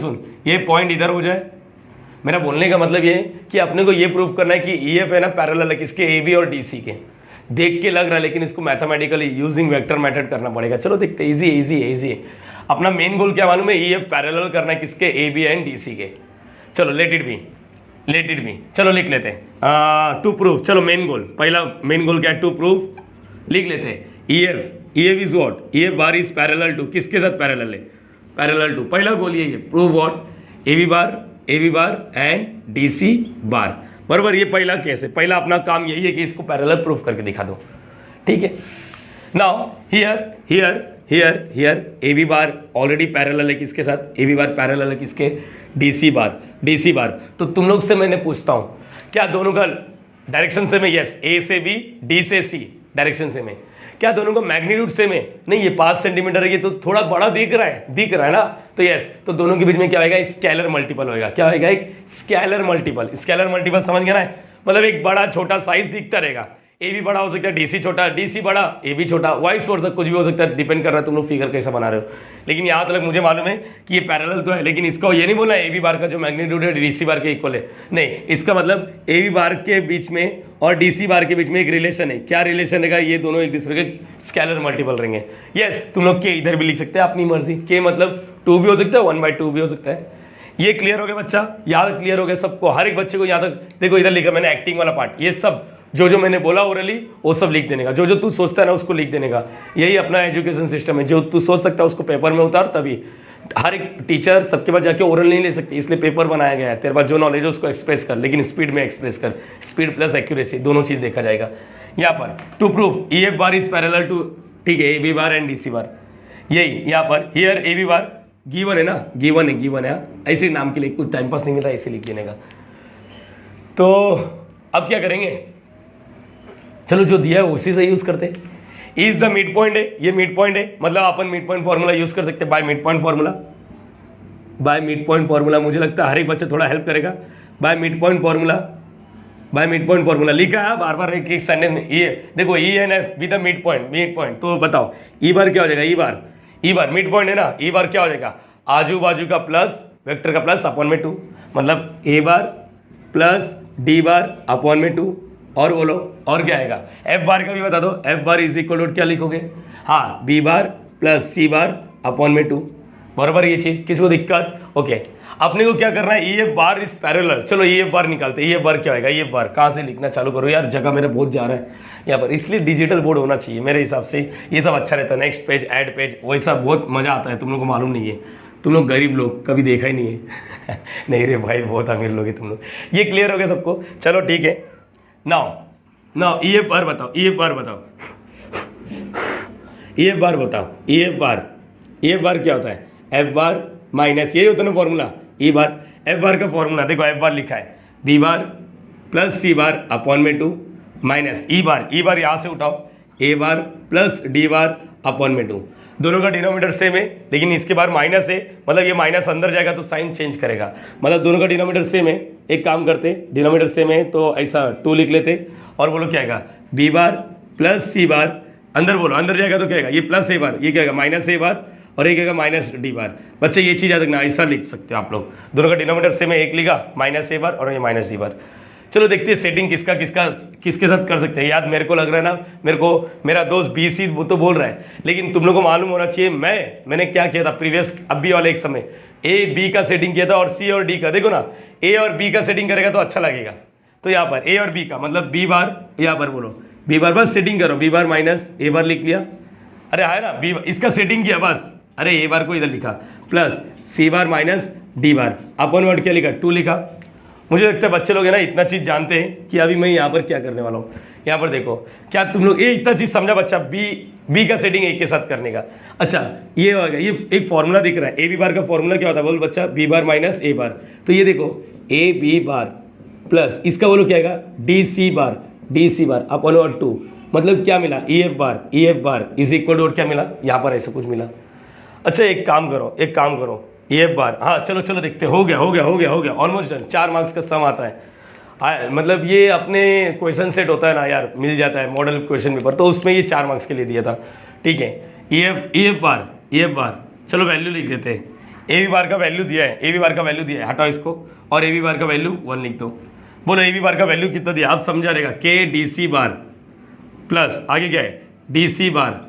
सुन, ये पॉइंट इधर हो जाए। मेरा बोलने का मतलब ये है कि अपने को ये प्रूव करना है कि ई एफ है ना पैरेलल है किसके? ए बी और डी सी के। देख के लग रहा है लेकिन इसको मैथमेटिकली यूजिंग वेक्टर मेथड करना पड़ेगा। चलो देखते, इजी है। अपना मेन गोल क्या मालूम है? ई एफ पैरेलल करना है किसके? A B and D C के। चलो लेट इट बी, चलो लिख लेते हैं टू प्रूव। चलो मेन गोल, पहला मेन गोल क्या है? To prove. लिख लेते हैं E F is what? E F bar is parallel to, किसके साथ पैरेलल है? Parallel to. पहला गोल ये prove what? A B bar and D C bar. बराबर, ये पहला केस है। पहला अपना काम यही है कि इसको पैरेलल प्रूफ करके दिखा दो, ठीक है। Now here A B bar already parallel है किसके साथ? ए बी बार पैरेलल है किसके? D C bar. तो तुम लोग से मैंने पूछता हूँ, क्या दोनों का डायरेक्शन सेम है? यस। ए से बी, डी से सी, डायरेक्शन सेम है। क्या दोनों का मैग्नीट्यूड सेम है? नहीं, ये 5 सेंटीमीटर है, ये तो थोड़ा बड़ा दिख रहा है ना, तो यस। तो दोनों के बीच में क्या होगा? स्केलर मल्टीपल होगा। क्या होगा? एक स्केलर मल्टीपल समझ गया ना? मतलब एक बड़ा छोटा साइज दिखता रहेगा। ए भी बड़ा हो सकता है, डी सी छोटा, डी सी बड़ा, ए भी छोटा, वाइस वर्सा कुछ भी हो सकता है, डिपेंड कर रहा है तुम लोग फिगर कैसा बना रहे हो। लेकिन यहाँ तक मुझे मालूम है कि ये पैरेलल तो है, लेकिन इसका ये नहीं बोलना ए बी बार का जो मैग्नीट्यूड है डी सी बार के इक्वल है। नहीं, इसका मतलब ए बी बार के बीच में और डी सी बार के बीच में एक रिलेशन है। क्या रिलेशन रहेगा? ये दोनों एक दूसरे के स्केलर मल्टीपल रहेंगे। यस, तुम लोग के इधर भी लिख सकते हैं अपनी मर्जी के, मतलब 2 भी हो सकता है, 1/2 भी हो सकता है। ये क्लियर हो गया बच्चा? याद क्लियर हो गया सबको? हर एक बच्चे को यहाँ तक देखो, इधर लिखा मैंने एक्टिंग वाला पार्ट। ये सब जो मैंने बोला ओरली वो सब लिख देने का, जो तू सोचता है ना उसको लिख देने का। यही अपना एजुकेशन सिस्टम है। जो तू सोच सकता है उसको पेपर में उतार। तभी हर एक टीचर सबके पास जाके ओरल नहीं ले सकती, इसलिए पेपर बनाया गया है। तेरे पास जो नॉलेज है उसको एक्सप्रेस कर, लेकिन स्पीड में एक्सप्रेस कर। स्पीड प्लस एक्यूरेसी दोनों चीज़ देखा जाएगा। यहाँ पर to proof E F bar is parallel to, ठीक है, A B bar and D C bar. यही यहाँ पर here A B bar given है ना, गिवन है। ऐसे नाम के लिए कुछ टाइम पास नहीं मिला, ऐसे लिख देने का। तो अब क्या करेंगे? चलो जो दिया है उसी से यूज करते। इज द मिड पॉइंट है, ये मिड पॉइंट है, मतलब अपन मिड पॉइंट फॉर्मूला यूज कर सकते हैं। बाय मिड पॉइंट फॉर्मूला मुझे लगता है हर एक बच्चा थोड़ा हेल्प करेगा। बाय मिड पॉइंट फॉर्मूला लिखा है बार बार एक सेंटेंस में। ये देखो E N F with the mid point. तो बताओ ई बार क्या हो जाएगा? ई बार मिड पॉइंट है ना, ई बार क्या हो जाएगा? आजू बाजू का प्लस, वेक्टर का प्लस अपॉन में 2, मतलब ए बार प्लस डी बार अपॉन में 2। और बोलो और क्या आएगा? एफ बार का भी बता दो। F bar is equal to क्या लिखोगे? हाँ, B bar plus C bar upon में 2। बराबर ये चीज, किसी को दिक्कत? ओके, अपने को क्या करना है? ई एफ बार इज पैरेलल। चलो ई एफ बार निकालते हैं। ई एफ बार क्या होगा? ई एफ बार कहाँ से लिखना चालू करो यार, जगह मेरा बहुत जा रहा है यहाँ पर, इसलिए डिजिटल बोर्ड होना चाहिए मेरे हिसाब से। ये सब अच्छा रहता है, नेक्स्ट पेज, ऐड पेज, वैसा बहुत मजा आता है। तुम लोग को मालूम नहीं है, तुम लोग गरीब लोग कभी देखा ही नहीं है। नहीं रे भाई, बहुत अमीर लोग है तुम लोग। ये क्लियर हो गया सबको? चलो ठीक है। नाउ ई एफ बार बताओ। ई एफ बार क्या होता है? एफ बार माइनस, यही होता है ना फॉर्मूला ई बार। एफ बार का फॉर्मूला देखो, एफ बार लिखा है B bar plus C bar upon में 2 माइनस ई बार यहाँ से उठाओ, ए बार प्लस डी बार अपॉन में 2। दोनों का डिनोमिनेटर सेम है, लेकिन इसके बाद माइनस है, मतलब ये माइनस अंदर जाएगा तो साइन चेंज करेगा, मतलब दोनों का डिनोमिनेटर सेम है। एक काम करते, डिनोमिनेटर सेम है तो ऐसा 2 लिख लेते और बोलो क्या आएगा, बी बार प्लस सी बार, अंदर बोलो, अंदर जाएगा तो क्या आएगा, ये प्लस ए बार, ये क्या आएगा माइनस ए बार, और एक आएगा माइनस डी बार। बच्चे ये चीज़ याद रखना, ऐसा लिख सकते हो आप लोग, दोनों का डिनोमिनेटर सेम है, एक लिखा माइनस ए बार और ये माइनस डी बार। चलो देखते हैं सेटिंग किसके साथ कर सकते हैं। याद मेरे को लग रहा है ना, मेरा दोस्त बी सी वो तो बोल रहा है, लेकिन तुम लोग को मालूम होना चाहिए मैंने क्या किया था प्रीवियस अभी वाले एक समय, ए बी का सेटिंग किया था और सी और डी का। देखो ना, ए और बी का सेटिंग करेगा तो अच्छा लगेगा। तो यहाँ पर ए और बी का मतलब बी बार, यहाँ पर बोलो बी बार, बस सेटिंग करो, बी बार माइनस ए बार लिख लिया, अरे है ना, बी इसका सेटिंग किया बस, अरे ए बार को इधर लिखा, plus C bar minus D बार, अपन वर्ड क्या लिखा 2 लिखा। मुझे लगता है बच्चे लोग है ना इतना चीज़ जानते हैं कि अभी मैं यहाँ पर क्या करने वाला हूँ। यहाँ पर देखो, क्या तुम लोग ये इतना चीज़ समझा बच्चा, बी का सेटिंग एक के साथ करने का। अच्छा ये हो गया, ये एक फॉर्मूला दिख रहा है, ए बी बार का फॉर्मूला क्या होता है बोल बच्चा, बी बार माइनस ए बार। तो ये देखो ए बी बार प्लस इसका बोलो क्या आएगा, डी सी बार अपॉन और 2, मतलब क्या मिला, E F bar is equal to क्या मिला, यहाँ पर ऐसा कुछ मिला। अच्छा एक काम करो ये बार, हाँ चलो देखते, हो गया ऑलमोस्ट डन। 4 मार्क्स का सम आता है, मतलब ये अपने क्वेश्चन सेट होता है ना यार, मिल जाता है मॉडल क्वेश्चन पेपर, तो उसमें ये 4 मार्क्स के लिए दिया था। ठीक है, ई एफ बार चलो वैल्यू लिख देते हैं, ए बी बार का वैल्यू दिया है, हटाओ इसको, और ए बी बार का वैल्यू 1 लिख दो। बोलो ए बी बार का वैल्यू कितना दिया, आप समझा रहेगा, के डी सी बार प्लस आगे क्या है डी सी बार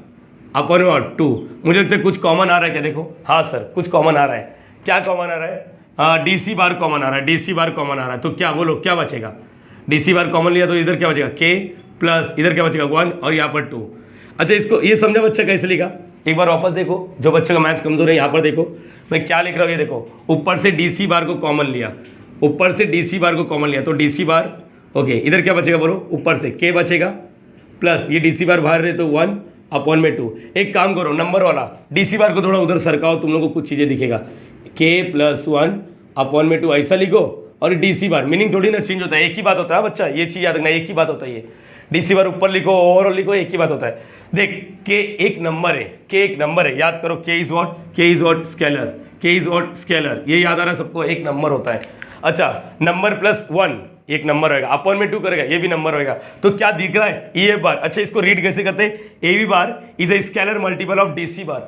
अपॉन और 2। मुझे लगता है कुछ कॉमन आ रहा है क्या, देखो हाँ सर कुछ कॉमन आ रहा है, क्या कॉमन आ रहा है, डी सी बार कॉमन आ रहा है, तो क्या बोलो क्या बचेगा, डी सी बार कॉमन लिया तो इधर क्या बचेगा के, प्लस इधर क्या बचेगा 1 और यहाँ पर 2। अच्छा इसको ये समझा बच्चा कैसे लिखा, एक बार वापस देखो, जो बच्चे का मैथ्स कमजोर है यहाँ पर देखो मैं क्या लिख रहा हूँ, ये देखो ऊपर से डी सी बार को कॉमन लिया, तो डी सी बार ओके, इधर क्या बचेगा बोलो, ऊपर से के बचेगा, प्लस ये डी सी बार बाहर रहे तो 1 अपॉन में 2। एक काम करो, नंबर वाला डी सी बार को थोड़ा उधर सरकाओ, तुम लोगों को कुछ चीज़ें दिखेगा, के प्लस 1 अपॉन में 2 ऐसा लिखो, और डी सी बार मीनिंग थोड़ी ना चेंज होता है, एक ही बात होता है बच्चा, ये चीज़ याद रखना, एक ही बात होता है, ये डी सी बार ऊपर लिखो ओवरऑल लिखो, एक ही बात होता है। देख के एक नंबर है, याद करो, के इज वॉट स्केलर, ये याद आ रहा है सबको, एक नंबर होता है। अच्छा नंबर प्लस 1 एक नंबर होगा, अपॉन में 2 करेगा ये भी नंबर होगा, तो क्या दिख रहा है ई एफ बार। अच्छा इसको रीड कैसे करते हैं, A B bar is a scalar multiple of D C bar,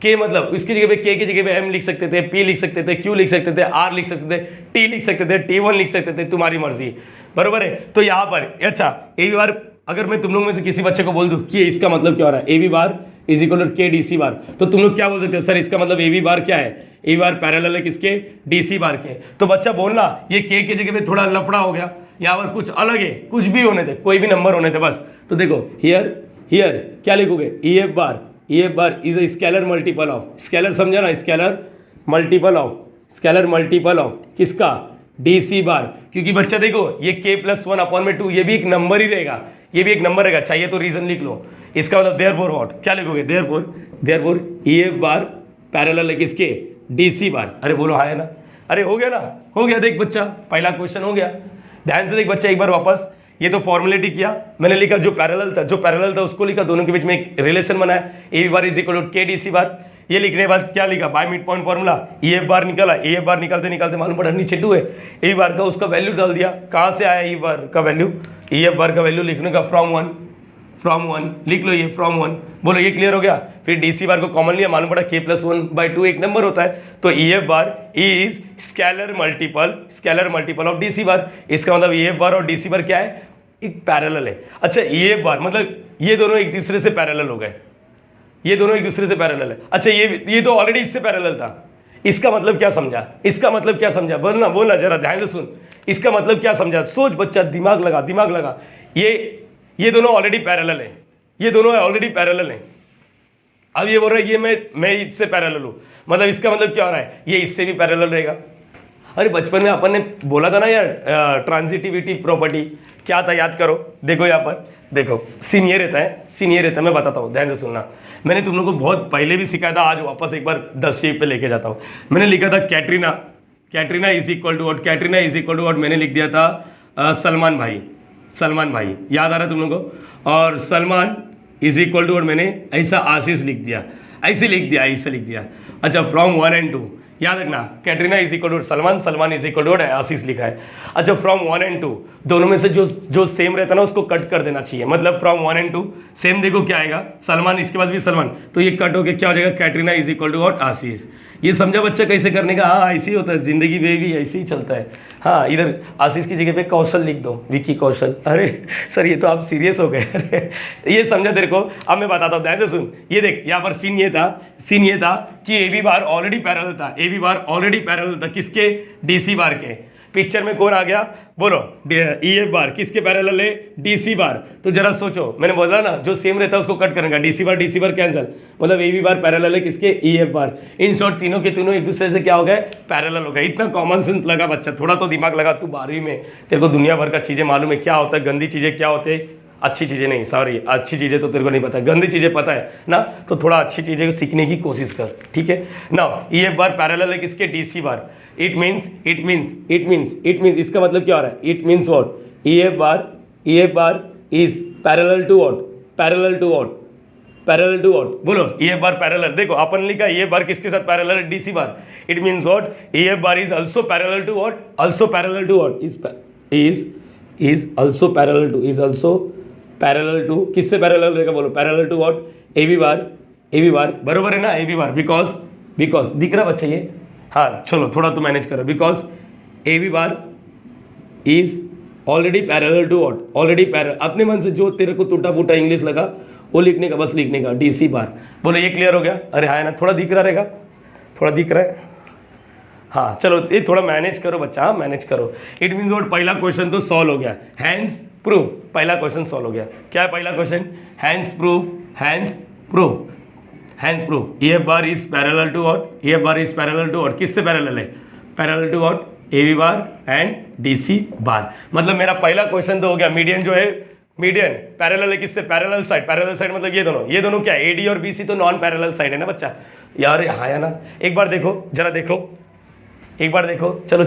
के मतलब इसकी जगह पे के की जगह पे एम लिख सकते थे, पी लिख सकते थे, क्यू लिख सकते थे, आर लिख सकते थे, टी लिख सकते थे, T1 लिख सकते थे, तुम्हारी मर्जी, बरोबर है। तो यहाँ पर अच्छा ए बी बार, अगर मैं तुम लोग में से किसी बच्चे को बोल दूं कि इसका मतलब क्या हो रहा है, A B bar is equal to k D C bar, तो तुम लोग क्या बोल सकते हो, सर इसका मतलब ए बी बार क्या है, ए बी बार पैरेलल है किसके, डी सी बार के। तो बच्चा बोलना ये के की जगह पे थोड़ा लफड़ा हो गया, यहाँ पर कुछ अलग है, कुछ भी होने थे, कोई भी नंबर होने थे बस। तो देखो हियर क्या लिखोगे, ई F bar is a scalar multiple of, scalar समझा ना, स्केलर मल्टीपल ऑफ किसका, डी सी बार, क्योंकि बच्चा देखो ये के प्लस 1 अपॉन में 2 ये भी एक नंबर ही रहेगा, चाहिए तो रीजन लिख लो। इसका मतलब देयरफॉर व्हाट, क्या लिखोगे, देयरफॉर ई एफ बार पैरेलल है किसके, डी सी बार। अरे बोलो हाँ है ना, अरे हो गया देख बच्चा, पहला क्वेश्चन हो गया। ध्यान से देख बच्चा एक बार वापस, ये तो फॉर्मुलेटी किया मैंने, लिखा जो पैरेलल था उसको लिखा, दोनों के बीच में एक रिलेशन बनाया, A B bar is equal to k D C bar. ये लिखने के बाद क्या लिखा, by mid point formula, E F bar निकाला, ए एफ बार निकालते मालूम पड़ा नीचे 2 है, ए बार का उसका वैल्यू डाल दिया, कहाँ से आया ई बार का वैल्यू, ई एफ बार का वैल्यू लिखने का फ्रॉम वन लिख लो, ये फ्रॉम 1, बोलो ये क्लियर हो गया। फिर डी सी बार को कॉमन लिया, मालूम पड़ा के प्लस 1/2 एक नंबर होता है, तो E F bar is scalar multiple of D C bar. इसका मतलब ई एफ बार और डी सी बार क्या है, एक पैरेलल है। अच्छा ई एफ बार मतलब ये दोनों एक दूसरे से पैरेलल हो गए, अच्छा ये तो ऑलरेडी इससे पैरेलल था, इसका मतलब क्या समझा, बोलना जरा ध्यान से सुन, इसका मतलब क्या समझा, सोच बच्चा, दिमाग लगा। ये दोनों ऑलरेडी पैरेलल है, अब ये बोल रहा है ये मैं इससे पैरेलल हूं, मतलब इसका मतलब क्या हो रहा है, ये इससे भी पैरेलल रहेगा। अरे बचपन में अपन ने बोला था ना यार, ट्रांजिटिविटी प्रॉपर्टी क्या था, याद करो। देखो यहाँ पर देखो, सीनियर रहता है, मैं बताता हूँ, ध्यान से सुनना। मैंने तुम लोगों को बहुत पहले भी सिखाया था, आज वापस एक बार 10 शेप पे लेके जाता हूँ। मैंने लिखा था Katrina is equal to what, मैंने लिख दिया था सलमान भाई, याद आ रहा है तुम लोगों को, और सलमान इज इक्वल टू, और मैंने ऐसा आशीष लिख दिया, ऐसे लिख दिया, ऐसे लिख दिया। अच्छा, फ्रॉम 1 and 2 याद रखना, Katrina is equal to Salman, Salman is equal to Ashish लिखा है। अच्छा, फ्रॉम 1 and 2 दोनों में से जो जो सेम रहता है ना उसको कट कर देना चाहिए, मतलब फ्रॉम 1 and 2 सेम, देखो क्या आएगा, सलमान, इसके पास भी सलमान, तो ये कट होके क्या हो जाएगा, कैटरीना इज इक्वल टू आशीष। ये समझा बच्चा कैसे करने का? हाँ, ऐसे ही होता है जिंदगी में भी, ऐसे ही चलता है। हाँ, इधर आशीष की जगह पे कौशल लिख दो, विकी कौशल। अरे सर ये तो आप सीरियस हो गए। अरे ये समझा तेरे को? अब मैं बताता हूँ, ध्यान से सुन। ये देख, यहाँ पर सीन ये था कि A B bar already parallel था, A B bar already parallel था किसके? डीसी बार के। पिक्चर में कौन आ गया? बोलो, ई एफ बार किसके पैरेलल है? डीसी बार। तो जरा सोचो, मैंने बोला ना जो सेम रहता है उसको कट करेंगे, डीसी बार कैंसिल, मतलब ए बी बार पैरेलल है किसके? ई एफ बार। इन शॉर्ट तीनों के तीनों एक दूसरे से क्या हो गए? पैरेलल हो गए। इतना कॉमन सेंस लगा बच्चा, थोड़ा तो दिमाग लगा, तू 12वीं में, तेरे को दुनिया भर का चीजें मालूम है, क्या होता है गंदी चीजें, क्या होते हैं अच्छी चीजें, नहीं सॉरी अच्छी चीजें तो तेरे को नहीं पता, गंदी चीजें पता है ना, तो थोड़ा अच्छी चीजें सीखने की कोशिश कर, ठीक है ना। ई एफ बार पैरेलल है किसके? DC bar. इट मीन्स इसका मतलब क्या हो रहा है? It means what? E F bar is parallel to what? Parallel to what? बोलो, ई एफ बार पैरेलल, देखो अपन लिखा ई एफ बार किसके साथ पैरेलल है? DC bar. It means what? E F bar is also parallel to what? Also parallel to what? Is also parallel to किससे parallel रहेगा? बोलो, parallel to what? A B bar बरोबर है ना, ए बी बार, बिकॉज दिख रहा बच्चा ये? हाँ चलो थोड़ा तो मैनेज करो, because A B bar is already parallel to what? Already parallel. अपने मन से जो तेरे को टूटा फूटा इंग्लिश लगा वो लिखने का, बस लिखने का, डीसी बार। बोलो ये क्लियर हो गया? अरे हाँ ना, थोड़ा दिख रहा रहेगा, थोड़ा दिख रहा है। हाँ चलो ये थोड़ा मैनेज करो बच्चा, हाँ मैनेज करो। It means what? पहला क्वेश्चन तो सॉल्व हो गया, हैंस प्रूफ, पहला क्वेश्चन सॉल्व हो गया। क्या है पहला question? Hence proof E F bar is parallel to what? E F bar is parallel to what? किससे पैरेलल है? Parallel to what? A B bar and DC bar. मतलब मेरा पहला क्वेश्चन तो हो गया। मीडियन जो है, मीडियन पैरेलल है किससे? पैरेलल साइड मतलब ये दोनों क्या है? एडी और बीसी तो नॉन पैरेलल साइड है ना बच्चा, यार हाँ या ना? एक बार देखो, जरा देखो, एक बार देखो, चलो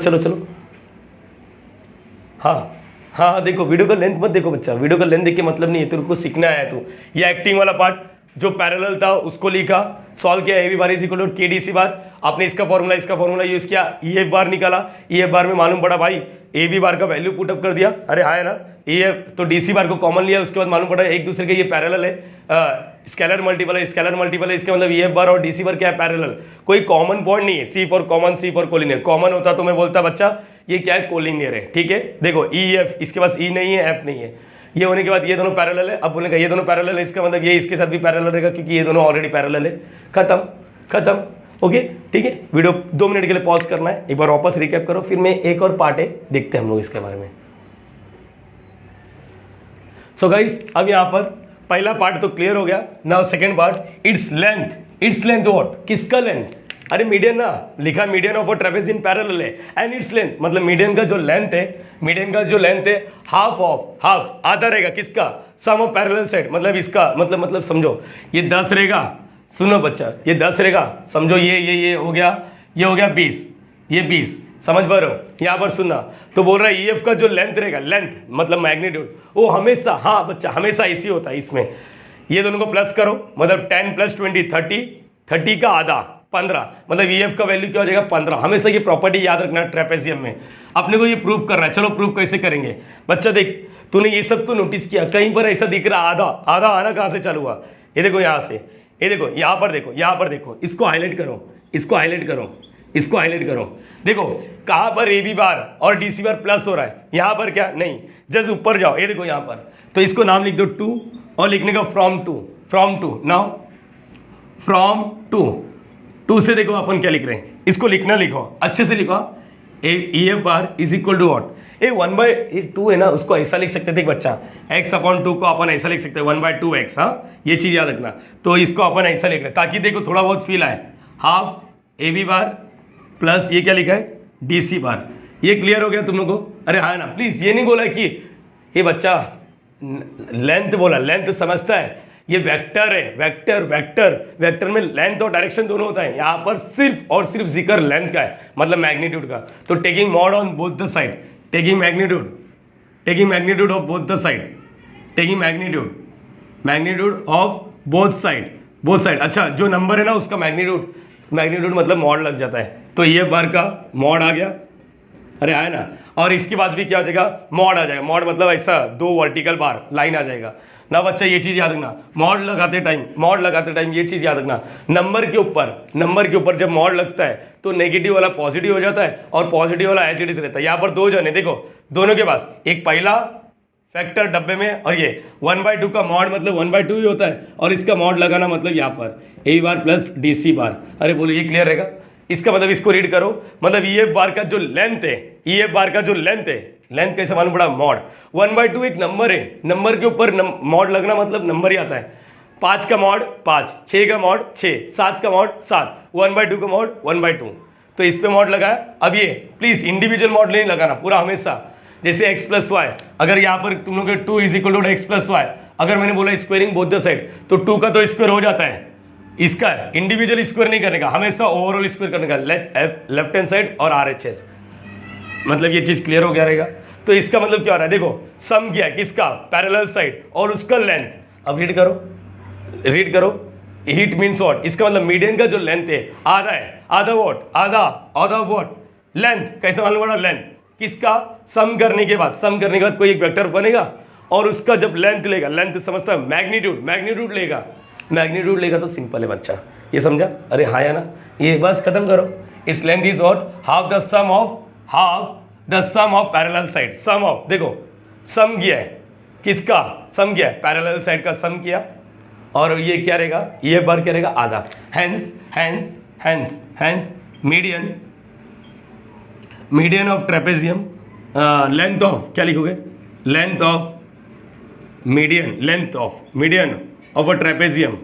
हाँ देखो, वीडियो का लेंथ मत देखो बच्चा, वीडियो का लेंथ देख के मतलब नहीं है, तेरे को सीखना है। तू ये एक्टिंग वाला पार्ट जो पैरेलल था उसको लिखा, सॉल्व किया, A B bar is equal to k D C bar, आपने इसका फॉर्मूला यूज किया, ई एफ बार निकाला, ई एफ बार में मालूम पड़ा भाई ए बी बार का वैल्यू पुटअप कर दिया, अरे हाँ है ना, ई एफ तो डी सी बार को कॉमन लिया, उसके बाद मालूम पड़ा एक दूसरे के ये पैरेलल है, स्केलर मल्टीपल है, इसका मतलब ई एफ बार और डी सी बार क्या है? पैरेलल। कोई कॉमन पॉइंट नहीं है, C for common, C for collinear. Common होता तो मैं बोलता बच्चा ये क्या है? कोलिनियर है, ठीक है। देखो ई एफ, इसके पास ई नहीं है, एफ नहीं है, ये होने के बाद ये दोनों पैरेलल है। अब बोलने का ये दोनों पैरेलल है, इसका मतलब ये इसके साथ भी पैरेलल रहेगा क्योंकि ये दोनों ऑलरेडी पैरेलल है। खत्म, ओके ठीक है। वीडियो 2 मिनट के लिए पॉज करना है, एक बार वापस रिकैप करो, फिर मैं एक और पार्ट है देखते हैं हम लोग इसके बारे में। सो गाइस, अब यहाँ पर पहला पार्ट तो क्लियर हो गया। Now second part, its length what? किसका लेंथ? अरे मीडियन ना लिखा, median of a trapezium parallel है, एंड इट्स लेंथ मतलब मीडियन का जो लेंथ है, हाफ आधा रहेगा किसका? सम ऑफ पैरेलल साइड, मतलब इसका मतलब समझो ये 10 रहेगा, सुनो बच्चा ये 10 रहेगा, समझो ये हो गया 20, ये 20, समझ पा रहे हो? यहाँ पर सुनना, तो बोल रहा है ई एफ का जो लेंथ रहेगा, लेंथ मतलब मैग्नीट्यूड, वो हमेशा, हाँ बच्चा हमेशा इसी होता है। इसमें ये दोनों को प्लस करो, मतलब 10 + 20 30 का आधा 15, मतलब ई एफ का वैल्यू क्या हो जाएगा? 15। हमेशा ये प्रॉपर्टी याद रखना ट्रेपेजियम में, अपने को ये प्रूफ करना है। चलो प्रूफ कैसे करेंगे बच्चा? देख तूने ये सब तो नोटिस किया, कहीं पर ऐसा दिख रहा आधा आना कहाँ से चालू हुआ? ये देखो यहाँ से, ये देखो यहाँ पर देखो, इसको हाईलाइट करो, देखो कहाँ पर ए बी बार और डी सी बार प्लस हो रहा है, यहाँ पर क्या नहीं, जस्ट ऊपर जाओ, ये देखो यहाँ पर, तो इसको नाम लिख दो 2 और लिखने का from two. Now from two से देखो अपन क्या लिख रहे हैं, इसको लिखो अच्छे से लिखो। E F bar is equal to what? 1/2 है ना, उसको ऐसा लिख सकते थे बच्चा, x/2 को अपन ऐसा लिख सकते हैं 1/2x, हाँ ये चीज याद रखना। तो इसको अपन ऐसा लिख रहे हैं ताकि देखो थोड़ा बहुत फील आए, half A B bar plus ये क्या लिखा है? D C bar. ये क्लियर हो गया तुम लोग को? अरे हाँ ना, प्लीज ये नहीं बोला कि ये बच्चा लेंथ बोला, लेंथ समझता है, ये वेक्टर है, वेक्टर में लेंथ और डायरेक्शन दोनों होता है, यहाँ पर सिर्फ और सिर्फ जिक्र लेंथ का है, मतलब मैग्नीट्यूड का। तो taking mod on both the side, taking magnitude of both the side, taking magnitude magnitude of both side. अच्छा, जो नंबर है ना उसका मैग्नीट्यूड मतलब मॉड लग जाता है, तो ये बार का मॉड आ गया, अरे आया ना। और इसके बाद भी क्या हो जाएगा, मॉड आ जाएगा। मॉड मतलब ऐसा 2 वर्टिकल बार लाइन आ जाएगा ना बच्चा, ये चीज़ याद रखना। मॉड लगाते टाइम ये चीज़ याद रखना, नंबर के ऊपर जब मॉड लगता है तो नेगेटिव वाला पॉजिटिव हो जाता है और पॉजिटिव वाला एच डी रहता है। यहाँ पर 2 जन है, देखो दोनों के पास, एक पहला फैक्टर डब्बे में और ये 1/2 का मॉड मतलब 1/2 ही होता है, और इसका मॉड लगाना मतलब यहाँ पर ए बार प्लस डी सी बार। अरे बोलो ये क्लियर रहेगा? इसका मतलब इसको रीड करो, मतलब ई एफ बार का जो लेंथ है, लेंथ कैसे मालूम पड़ा, मॉड 1/2 एक नंबर है, नंबर के ऊपर मॉड लगना मतलब नंबर ही आता है। 5 का मॉड 5, 6 का मॉड 6, 7 का मॉड 7, 1/2 का मॉड 1/2, तो इस पे मॉड लगाया। अब ये प्लीज इंडिविजुअल मॉड नहीं लगाना पूरा हमेशा, जैसे x प्लस वाई, अगर यहाँ पर तुम लोग 2 is equal to X plus Y, अगर मैंने बोला स्क्वायरिंग बोथ द साइड तो 2 का तो स्क्वायर हो जाता है, इसका इंडिविजुअल स्क्वायर नहीं करने का, हमेशा ओवरऑल स्क्वायर करने का, लेफ्ट हैंड साइड और RHS, मतलब ये चीज क्लियर हो गया रहेगा। तो इसका मतलब क्या हो रहा है, देखो सम किया किसका, पैरेलल साइड और उसका लेंथ। अब रीड करो, हिट मीन्स व्हाट, इसका मतलब मीडियन का जो लेंथ है आधा है, आधा व्हाट लेंथ, कैसे मालूम पड़ा, लेंथ किसका, सम करने के बाद कोई एक वेक्टर बनेगा और उसका जब लेंथ लेगा, लेंथ समझता है, मैग्नीट्यूड लेगा तो सिंपल है बच्चा, ये समझा? अरे हाँ या ना, ये बस खत्म करो। इस length is what, half the sum of parallel side, sum of, देखो सम किया है किसका, सम किया है पैरेलल साइड का सम किया, और ये क्या रहेगा, ये बार क्या रहेगा, आधा। Hence median of trapezium, length of क्या लिखोगे, length of median of a trapezium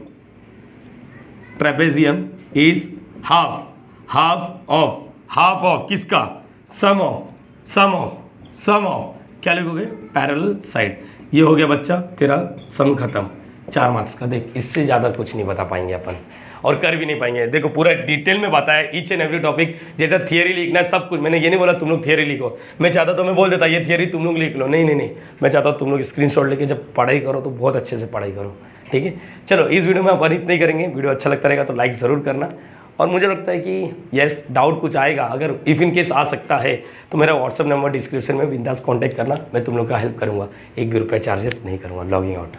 is half of किसका, सम ऑफ क्या लिखोगे, पैरेलल साइड। ये हो गया बच्चा तेरा सम खत्म, 4 मार्क्स का। देख इससे ज़्यादा कुछ नहीं बता पाएंगे अपन, और कर भी नहीं पाएंगे। देखो पूरा डिटेल में बताया ईच एंड एवरी टॉपिक, जैसा थियरी लिखना है सब कुछ। मैंने ये नहीं बोला तुम लोग थियरी लिखो, मैं चाहता तो मैं बोल देता ये थियरी तुम लोग लिख लो, नहीं, मैं चाहता हूँ तुम लोग स्क्रीनशॉट लेके जब पढ़ाई करो तो बहुत अच्छे से पढ़ाई करो, ठीक है। चलो इस वीडियो में अपन इतना ही करेंगे, वीडियो अच्छा लगता रहेगा तो लाइक ज़रूर करना, और मुझे लगता है कि यस डाउट कुछ आएगा, अगर इफ़ इन केस आ सकता है तो मेरा व्हाट्सअप नंबर डिस्क्रिप्शन में बिंदास कांटेक्ट करना, मैं तुम लोग का हेल्प करूँगा, 1 भी रुपया चार्जेस नहीं करूँगा। Logging out.